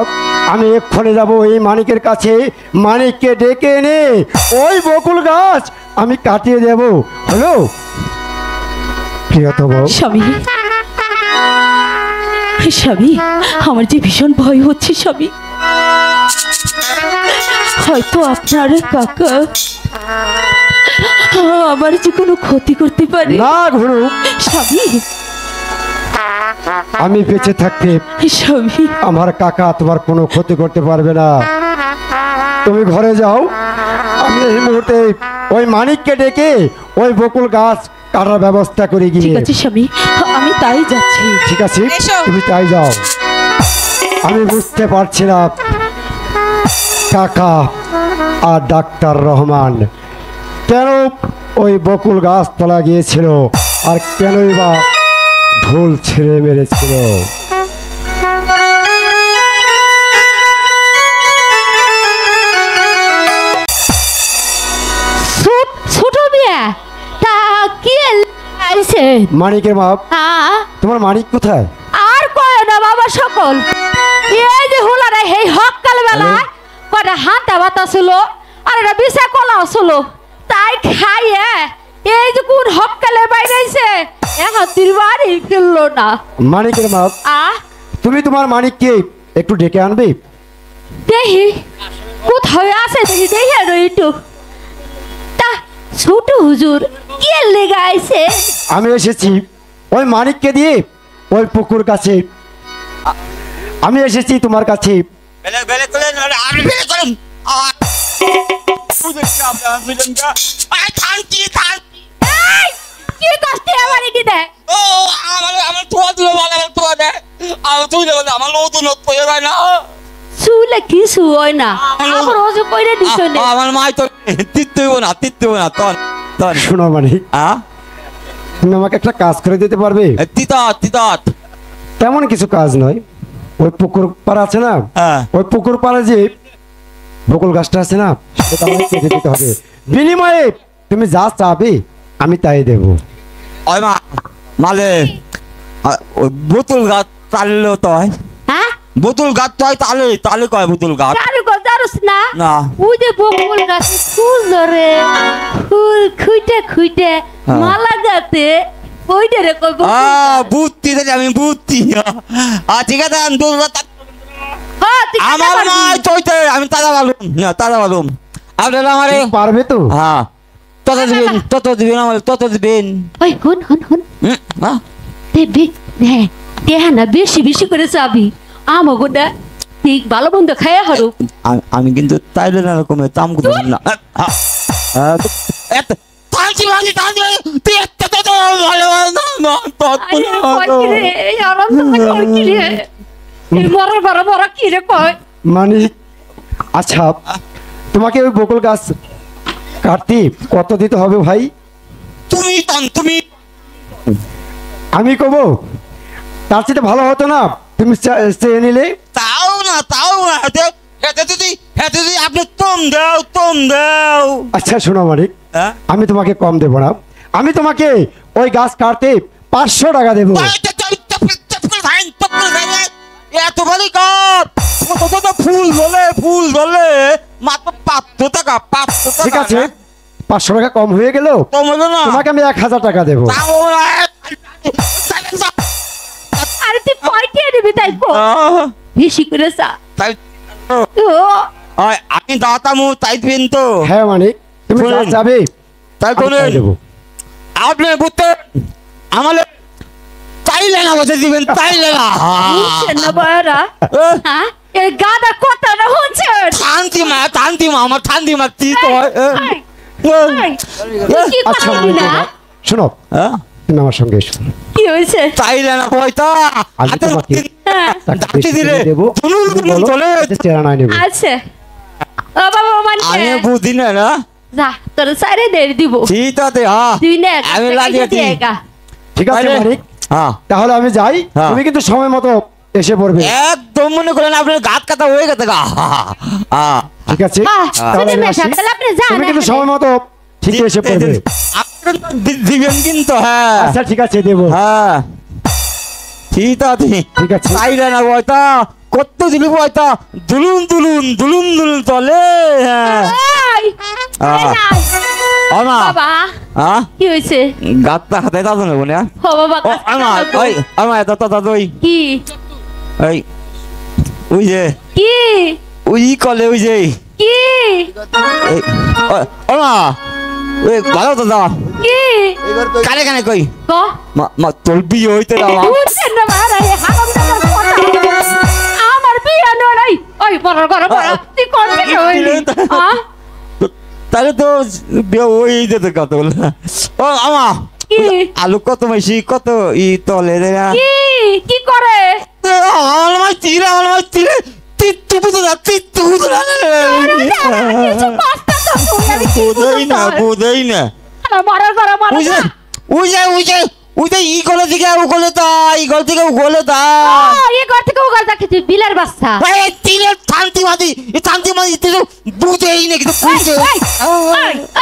আমি এক্ষণে যাব এই মানিকের কাছে, মানিককে ডেকে এনে ওই বকুল গাছ আমি কাটিয়ে দেব। হলো প্রিয়তম? স্বামী, স্বামী, আমার যে ভীষণ ভয় হচ্ছে স্বামী। হয়তো আপনার কাকা আমার যে কোনো ক্ষতি করতে পারে। না ঘুরু স্বামী, আমি বেঁচে থাকতে স্বামী, আমার কাকা তোমার কোনো ক্ষতি করতে পারবে না। তুমি ঘরে যাও, আমি এই মুহূর্তে ওই মানিককে ডেকে ওই বকুল গাছ কাটার ব্যবস্থা করে ঠিক গিয়ে। আছে স্বামী, আমি তাই যাচ্ছি। ঠিক আছে, এসো। তুমি তাই যাও। আমি বুঝতে পারছি না কাকা আর ডাক্তার রহমান কেন ওই বকুল গাছ তোলা গিয়েছিল, আর কেনই বা ভুল ছেড়ে মেরেছিল। ছোট বিয়া তা কি আইছে? মানিকের মা, তোমার মানিক কোথায়? আর কয় না বাবা সকল, এই যে হুলারে এই হকাল বেলা কয়টা হাতা বাতা ছিল আর এটা বিছা কলাও ছিল, তাই খাইয়ে এই যে কোন হকালে বাইরেছে এখন তির বাড়ি ফেললো না। মানিকের মা, তুমি তোমার মানিককে একটু ডেকে আনবে? দেখি কোথায় আছে, দেখি দেখি আর একটু। তা ছোট হুজুর কে লেগে আইছে? আমি এসেছি ওই মানিককে দিয়ে ওই পুকুর কাছে, আমি এসেছি তোমার কাছে। কি কষ্টে আমার এটি দেয়? চুলে কিছু হয় না, আমার ওজু কইরে দিছো না। আমার মাই তো তিত্তইব না, তিত্তইব না। তন শোনো মানিক, তুমি আমাকে একটা কাজ করে দিতে পারবে? তিতত তেমন কিছু কাজ নয়, ওই পুকুর পাড় আছে না, ওই পুকুর পাড়ে যে বকুল গাছটা আছে না, সেটা আমাকে কেটে দিতে হবে। বিনিময়ে তুমি যা চাবে আমি তাই দেব। ওই মালে ওই বোতল গাছ তালেও তো হয়। বোতল গাছ তো হয় তালে, তালে কয় বোতল গাছ। কারু জানোস না? না। ওই যে বকুল গাছে ফুল ধরে, ফুল খুইটে খুইটে মালা গাতে ওইটা রে কই বকুল। বুদ্ধি দেখ, আমি বুদ্ধি। ঠিক আছে, আমার মাই চইতে আমি তাজা বালুম না, তাজা বালুম। আপনারা আমারে পারবে তো? হ্যাঁ, তত দিবেন, তত দিবেন, আমার তত দিবেন। ওই হুন হুন হুন, দেবি হ্যাঁ দেহা না বেশি বেশি করে চাবি আমাগো না, ঠিক ভালো বন্ধু খাইয়া হারু। আমি কিন্তু তাইলে না রকমের দাম করব না। তানছি মানে তানছি তুই একটা তো ভালো না তত এই আরাম তো কই কি রে, এই বড় বড় বড় কি রে কয় মানিক। আচ্ছা, তোমাকে ওই বকুল গাছ কাটতে কত দিতে হবে ভাই? তুমি আমি কব, তার চেয়ে ভালো হতো না তুমি চেয়ে নিলে? তাও না যদি আপনি কম দাও। আচ্ছা শোনো মানিক, আমি তোমাকে কম দেবো না, আমি তোমাকে ওই গাছ কাটতে 500 টাকা দেবো। এত ভালো ফুল ধরলে মাত্র 500 টাকা। ঠিক আছে, 500 টাকা কম হয়ে গেল, কম হলো না, তোমাকে আমি 1000 টাকা দেবো। আরে তুই কয়টা দিবি তাই কো বেশি করে চা। আমি দাতামু তাই দিবেন তো? হ্যাঁ মানিক, তুমি যা যাবে তাই কোন দেবো। আপনি বুঝতে আমালে তাইলে না বসে দিবেন, তাইলে না না বয়রা। হ্যাঁ এই গাদা কথাটা হচ্ছে শান্তি মা আমার শান্তি মা কি তো কি আচ্ছা কথা বলি না? শোনো, তুমি আমার সঙ্গে এসো। কি হয়েছে? তাইলে না পয়তা আমি তোমাকে ডাকতে দিলে দেবো, চলে চেরা নাই নেব। আচ্ছা ও বাবা মানে আমি বুঝি না যা তোর সাইরে দেরি দিব। ঠিক আছে, তুই না আমি লাগিয়েছি। ঠিক আছে মানিক, তাহলে আমি যাই, তুমি কিন্তু সময় মতো এসে পড়বে। একদম মনে করেন আপনার গাত কাটা হয়ে গেছে গা। ঠিক আছে, তাহলে আমি আসি। তুমি কিন্তু সময় মতো ঠিক এসে পড়বে। দিবেন কিন্তু? হ্যাঁ আচ্ছা ঠিক আছে দেবো। হ্যাঁ ঠিক আছে, ঠিক আছে। তাইলে না বয়তা কত দিলি পয়তা দুলুন দুলুন দুলুন দুলুন চলে হ্যাঁ এই, এই নাই। আমা বাবা হ্যাঁ কি হয়েছে? গাতটা হাতে দাও না বোন ও বাবা ও আমা ওই আমা এত তো দাদুই কি এই ওই যে কি ওই কলে ওই যে কি এই আমা ওই ভালো তো দাও কি কানে কানে কই ক মা তোর বিয়ে হইতে দাও বুঝছেন না মারা এই হারামজাদার কথা। আমার বিয়ে নয় ওই বড় বড় বড় তুই কোন থেকে হইলি তাহলে তো বিয়ে ওই যেতে কত বলে ও আমা কি আলু কত মাইছি কত ই তলে রে কি কি করে আমার মাই তীরে তিত্তু বুঝো না তিত্তু বুঝো না কিছু কষ্ট তো শুনে আমি কি বোধই না মারার ঘরে মারা ওই যে ই গলে থেকে ও গলে তা ই গল থেকে ও গলে তা এই ঘর থেকে ওগাল দেখেছি বিলের বাচ্চা এই তীরে শান্তিবাদী তুই তো বুঝেই না কিন্তু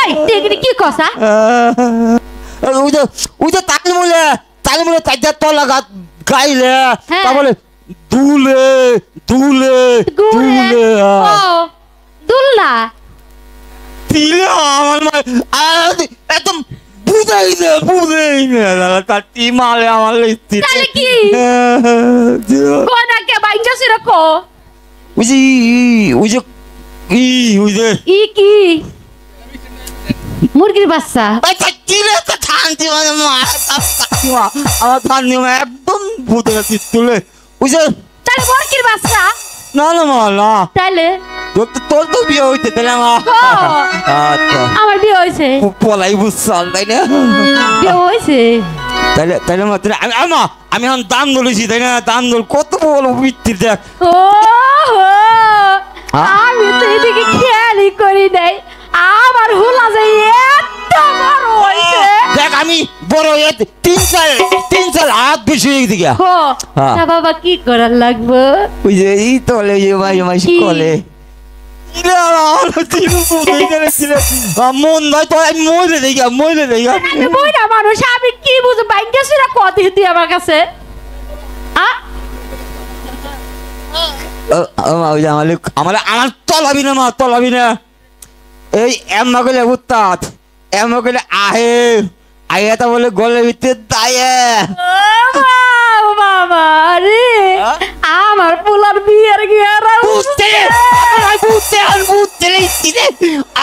এই তুই কি কসা ওই যে তালমুলে তাইজা তলা গাইলে হ্যাঁ। তা বলে দুলে দুলনা তিলে আমার মা একদম বুঝেই না তার টি মালে আমার তাহলে কি কোনা কে বাইঞ্জা সিরকো ওই যে ই কি মুরগির বাচ্চা আমার ঠান্ডি একদম ভূতে তুলে ওই যে তাহলে মুরগির বাচ্চা না তাহলে তোর তো বিয়ে হইতে তাহলে আচ্ছা আমার বিয়ে হয়েছে পলাই বুঝছাল তাই না বিয়ে হয়েছে তাইলে মাত্র আমি এখন দান ধরেছি তাই না দান ধর কত বড় বৃত্তির দেখ ও আমি তো এদিকে খেয়ালই করি নাই আমার হুলা যে এত বড় হয়েছে দেখ আমি বড় তিন চার হাত বেশি হয়ে গিয়ে না বাবা কি করার লাগবে ওই যে এই তলে যে মাই কলে মন নয় তো আমি মরে দেখি বইরা মানুষ আমি কি বুঝবো বাইকে সেটা কত তুই আমার কাছে আমার তলাবি না এই এমা গেলে উত্তাত এমা গেলে আহে তা বলে গলে ভিতরে দায়ে বাবা রে আমার পোলার বিয়ের গিয়ারা বুঝতে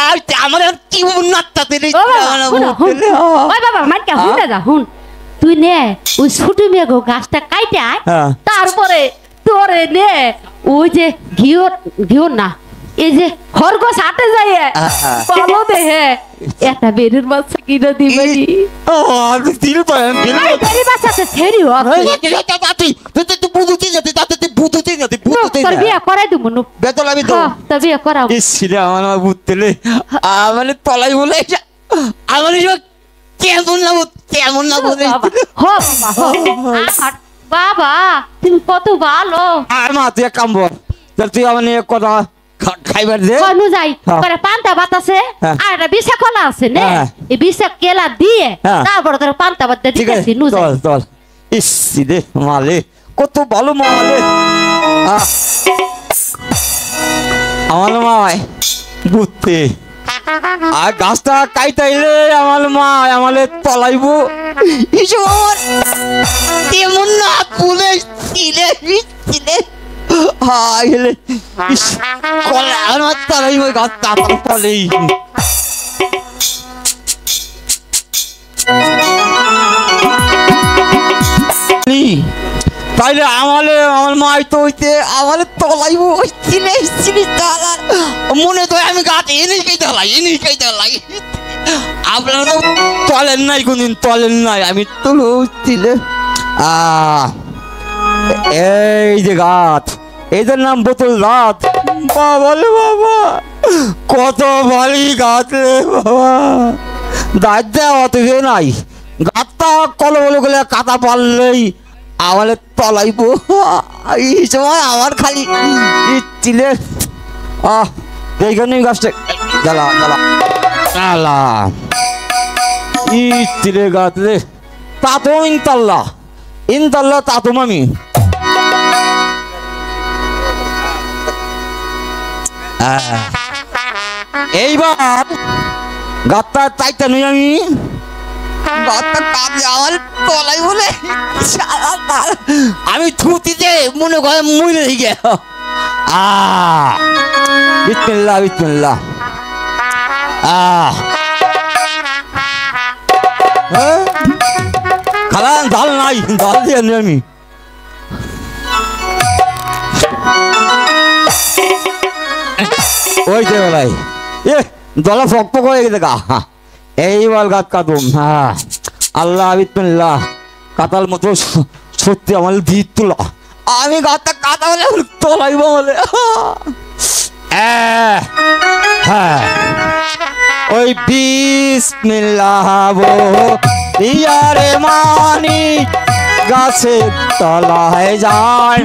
আর আমার কি উন্নততে রে ওই বাবা মাইকা হুন যা হুন তুই নে ওই ছোট মেয়ে গো গাছটা কাইটা তারপরে তোরে নে ওই যে ঘিওর না এই যে খরগোশ হাটে যায় বলো দেহে একটা বেরের বাচ্চা কিনে দিবেনি বেরের বাচ্চাতে ছেড়ি তোর বিয়ে করাই দিব নু বেতল আমি তো তোর বিয়ে করাও আমার বুঝতেলে মানে তলাই বলে আমার কেমন না বলে বাবা তুমি কত ভালো আর মা তুই এক কাম বল তুই আমার নিয়ে কথা খাইবার দে কনু যাই করে পান্তা ভাত আছে আর একটা বিশা কলা আছে নে এই বিশা কেলা দিয়ে তারপর তোর পান্তা ভাত দিতেছি নু যাই চল ইস রে মালে কত ভালো মালে আমার মায় বুঝতে আর গাছটা কাইতাইলে আমার মা আমালে তলাইবো ইসব আমার তেমন না পুলে ছিলে হাই হেলে কলা আমার তলাইব গাছটা তলেই তাইলে আমার মাই তো হইতে আমার তলাইব মনে তো আমি গাছ এনেই খাইতে লাই আপনারা তো তলেন নাই কোনদিন তলেন নাই আমি তো ছিলে এই যে গাছ এদের নাম বোতল গাছ বাবা কত ভারী গাছ রে বাবা দাঁত দেওয়া অত নাই গাছটা কলো বলে গেলে কাটা পারলেই আমার তলাইব এই সময় আমার খালি চিলে এইখানে গাছটা জ্বালা চিলে গাছ রে তাতো ইনতাল্লা তাতো মামি এইবার গাত্তা চাইতে নই আমি গাত্তা কাঁদে আমার তলাই বলে আমি থুতিতে মনে করে মরে গে বিসমিল্লাহ বিসমিল্লাহ খালান ঝাল নাই ঝাল দিয়ে আমি ওই যে বলাই এ দলা ফক ফক হয়ে গেছে গা এইবার গাছ কাটুম আল্লাহ বিসমিল্লাহ কাতাল মতো সত্যি আমার ভিত তুলা আমি গাছটা কাটা বলে তোলাইব বলে হ্যাঁ ওই বিসমিল্লাহ ইয়ারে মানি গাছে তলায় যায়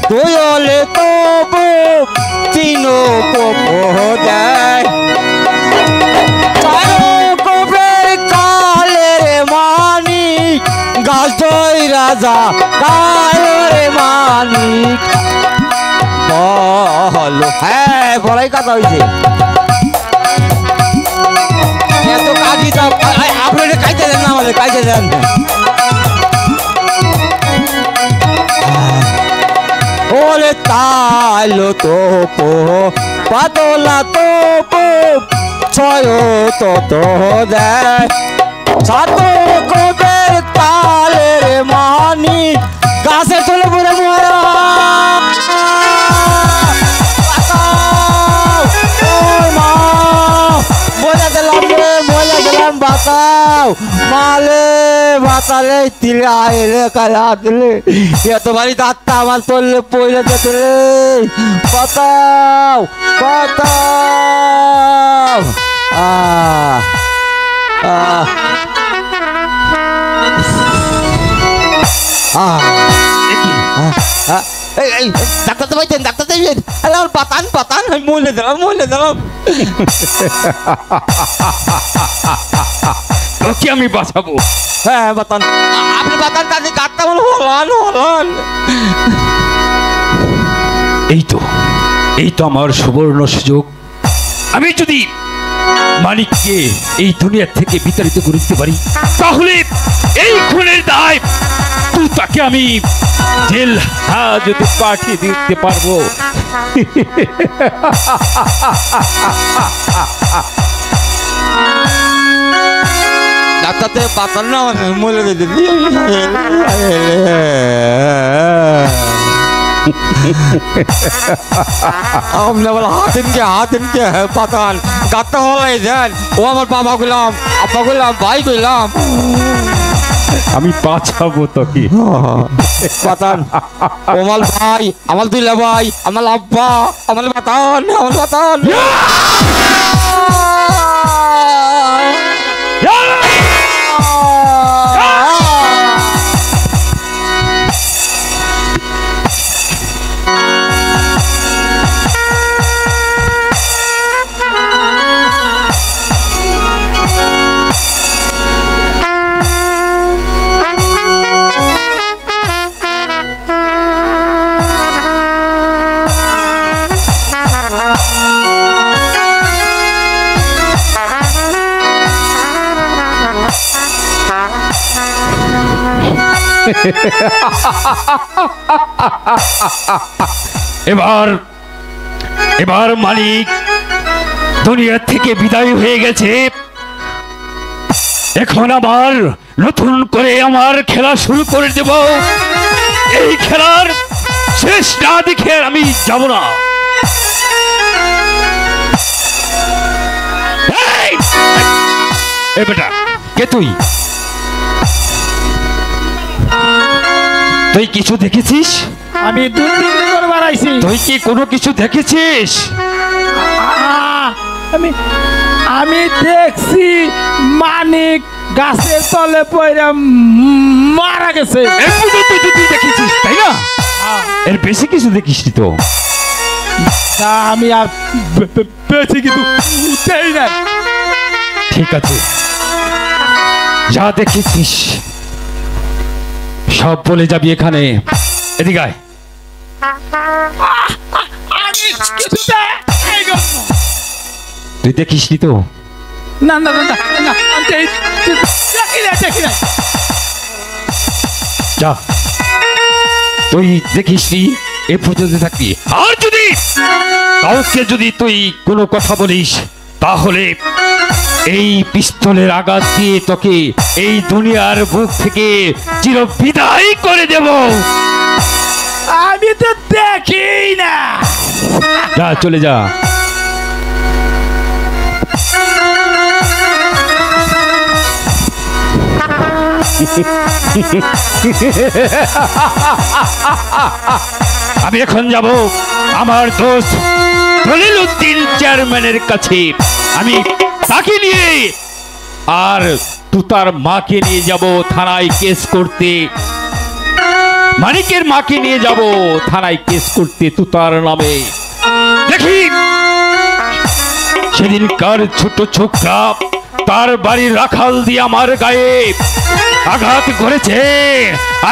তুইলে তবু তিনো কোপো দেয় কোপের কালের মানিক গাছ দই রাজা কালের মানিক বলো হ্যাঁ বলাই কথা হয়েছে এত কাজি তো আপনাদের কাইতে দেন না আমাদের কাইতে দেন ওরে তাইলো তোপো পাতলা তোপো ছয় তত দেয় সাত কোপের তালের মানি গাছে চলে পড়ে মরা বাতাও মালে বাতালে তিলে আইলে কালা দিলে এত বাড়ি দাঁতটা আমার পড়লে পড়লে যেতে বাতাও বাতাও ডাক্তার তো পাইতেন ডাক্তার দেবেন আমার পাতান পাতান মূল্যে দিলাম তোকে আমি বাঁচাবো হ্যাঁ বাতান আপনি বাতান তাদের কাটতে বলো হলান এই তো আমার সুবর্ণ সুযোগ আমি যদি মানিককে এই দুনিয়া থেকে বিতাড়িত করে দিতে পারি তাহলে এই খুনের দায় তুই তাকে আমি জেল হাজতে পাঠিয়ে দিতে পারবো ডাক্তারতে পাতান না মরে দিতে আপনি বল হাতিনকে পাতান গাত্তা হলাই দেন ও আমার বাবা গেলাম আপা গেলাম ভাই গেলাম আমি বাঁচাবো তোকে পাতান আমার ভাই আমার দুইলা ভাই আমার আব্বা আমার পাতান এবার মালিক দুনিয়া থেকে বিদায় হয়ে গেছে এখন আবার নতুন করে আমার খেলা শুরু করে দেব এই খেলার শেষ না দেখে আমি যাব না এ বেটা কে তুই কিছু দেখেছিস আমি দুর্দিন করে বাড়াইছি তুই কি কোনো কিছু দেখেছিস আমি দেখছি মানিক গাছের তলে পড়ে মারা গেছে তুই দেখেছিস তাই না এর বেশি কিছু দেখিস তো না আমি আর পেয়েছি কিন্তু উঠতেই না। ঠিক আছে, যা দেখেছিস সব বলে যাবি এখানে। এদিকে আয়। তুই দেখিসনি তো? না না না না, যা, তুই দেখিসনি এ পর্যন্ত থাকবি। আর যদি কাউকে যদি তুই কোনো কথা বলিস তাহলে এই পিস্তলের আঘাত দিয়ে তোকে এই দুনিয়ার বুক থেকে চিরবিদায় করে দেব। আমি তো দেখি না। যা, চলে যা। আমি এখন যাব আমার দোস্ত দলিল উদ্দিন চেয়ারম্যানের কাছে। আমি তাকে নিয়ে আর তুতার মাকে নিয়ে যাব থানায় কেস করতে। মানিকের মাকে নিয়ে যাব থানায় কেস করতে তুতার নামে। দেখি সেদিনকার ছোট ছোকরা তার বাড়ির রাখাল দিয়ে আমার গায়ে আঘাত করেছে,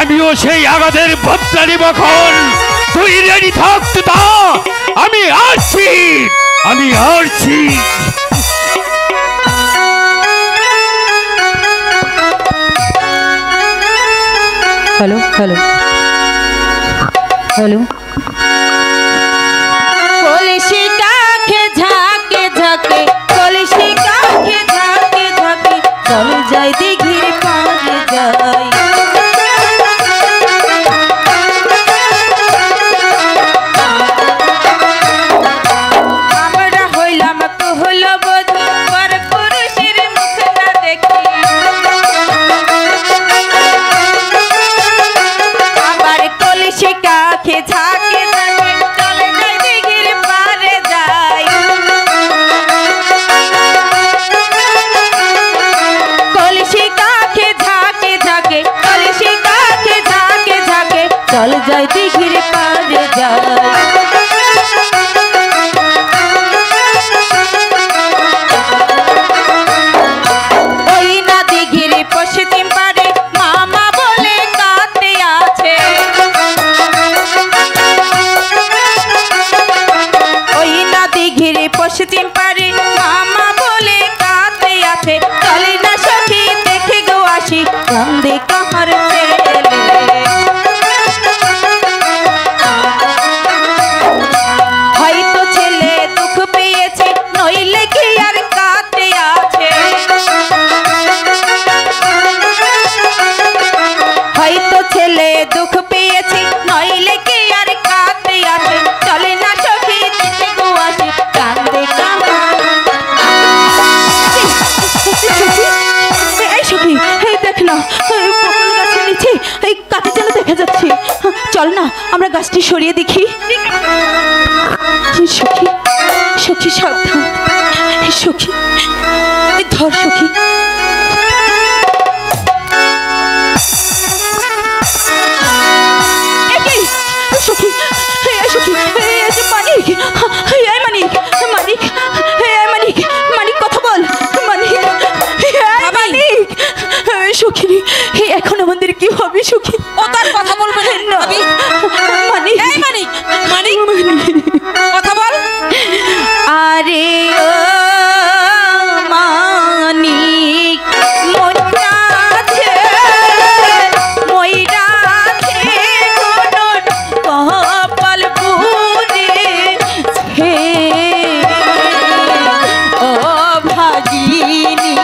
আমিও সেই আঘাতের বদলা নিব। তুই রেডি থাক তুতা, আমি আসছি, আমি আসছি। হ্যালো হ্যালো হ্যালো, কলসি কাখে ঝাঁকে ঝাঁকে, কলসি কাখে ঝাঁকে ঝাঁকে, চল যাই দিঘির পাড়ে যাই। আমরা হইলাম কহল বধূ, পর পুরুষের মুখ না দেখি। আবার কলসি কাখে ঝাঁকে ঝাঁকে, চল যাই দিঘির পাড়ে যাই। কলসি কাখে ঝাঁকে ঝাঁকে, কলসি কাখে ঝাঁকে ঝাঁকে, চল যাই দিঘির পাড়ে যাই। ওই না দিঘির পশ্চিম পাড়ে মামা বলে কাঁদতে আছে। ওই না দিঘির পশ্চিম পাড়ে মামা বলে কাঁদতে আছে। চলে না সখী দেখে গো আসি, কান্দে কাহার ছেলে। হয়তো ছেলে দুঃখ পেয়েছে, নইলে কি আর কাঁদতে আছে। হয়তো ছেলে দুঃখ পেয়েছে, নইলে কি আর কাঁদতে আছে। চলে না সখী দেখে গো আসি, কান্দে কাহার। এই সখী, এই দেখ না, এই বকুল গাছের নিচে এই কাকে যেন দেখা যাচ্ছে। চল না আমরা গাছটি সরিয়ে দেখি। সখী সখী সাবধান, সখী ধর সখী। সখী সখী, মানিক, মানিক মানিক মানিক মানিক, কথা বল মানিক, মানিক। সখী এখন আমাদের কি হবে সখী? ও তার কথা বলবে না। মানিক, এই মানিক, মানিক কথা বল। আরে ও মানিক, মইরাছে মইরাছে কোন কপাল পুরে ছে। ও ভাগিনী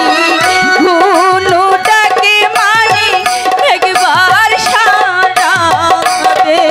গুনুটাকে মারি একবার সারা দে।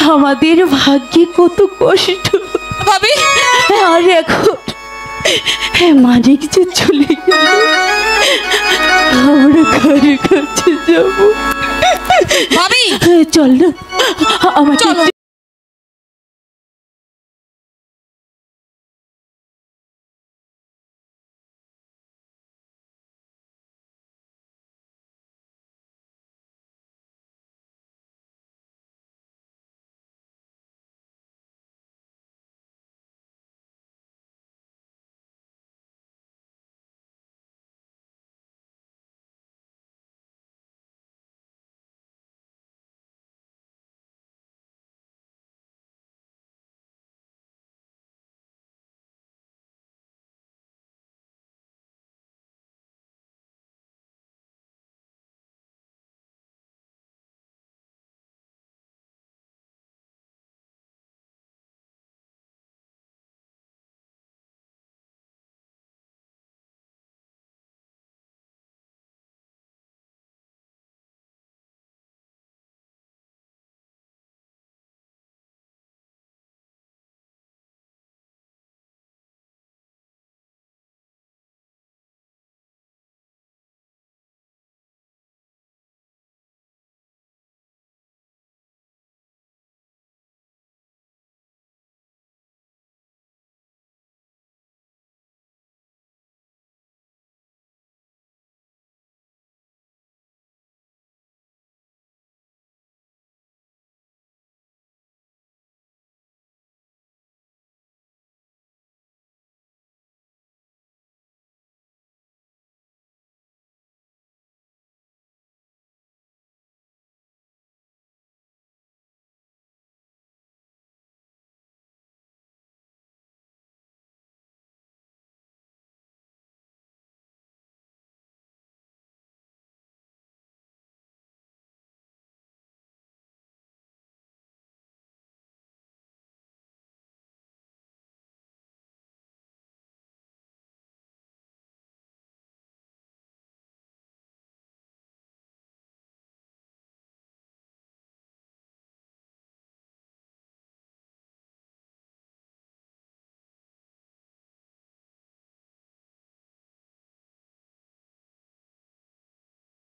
আমাদের ভাগ্যে কত কষ্ট ভাবি আর এখন মানিক যে চলে গেল আমরা ঘরে কাছে যাব ভাবি চল না আমাকে চলো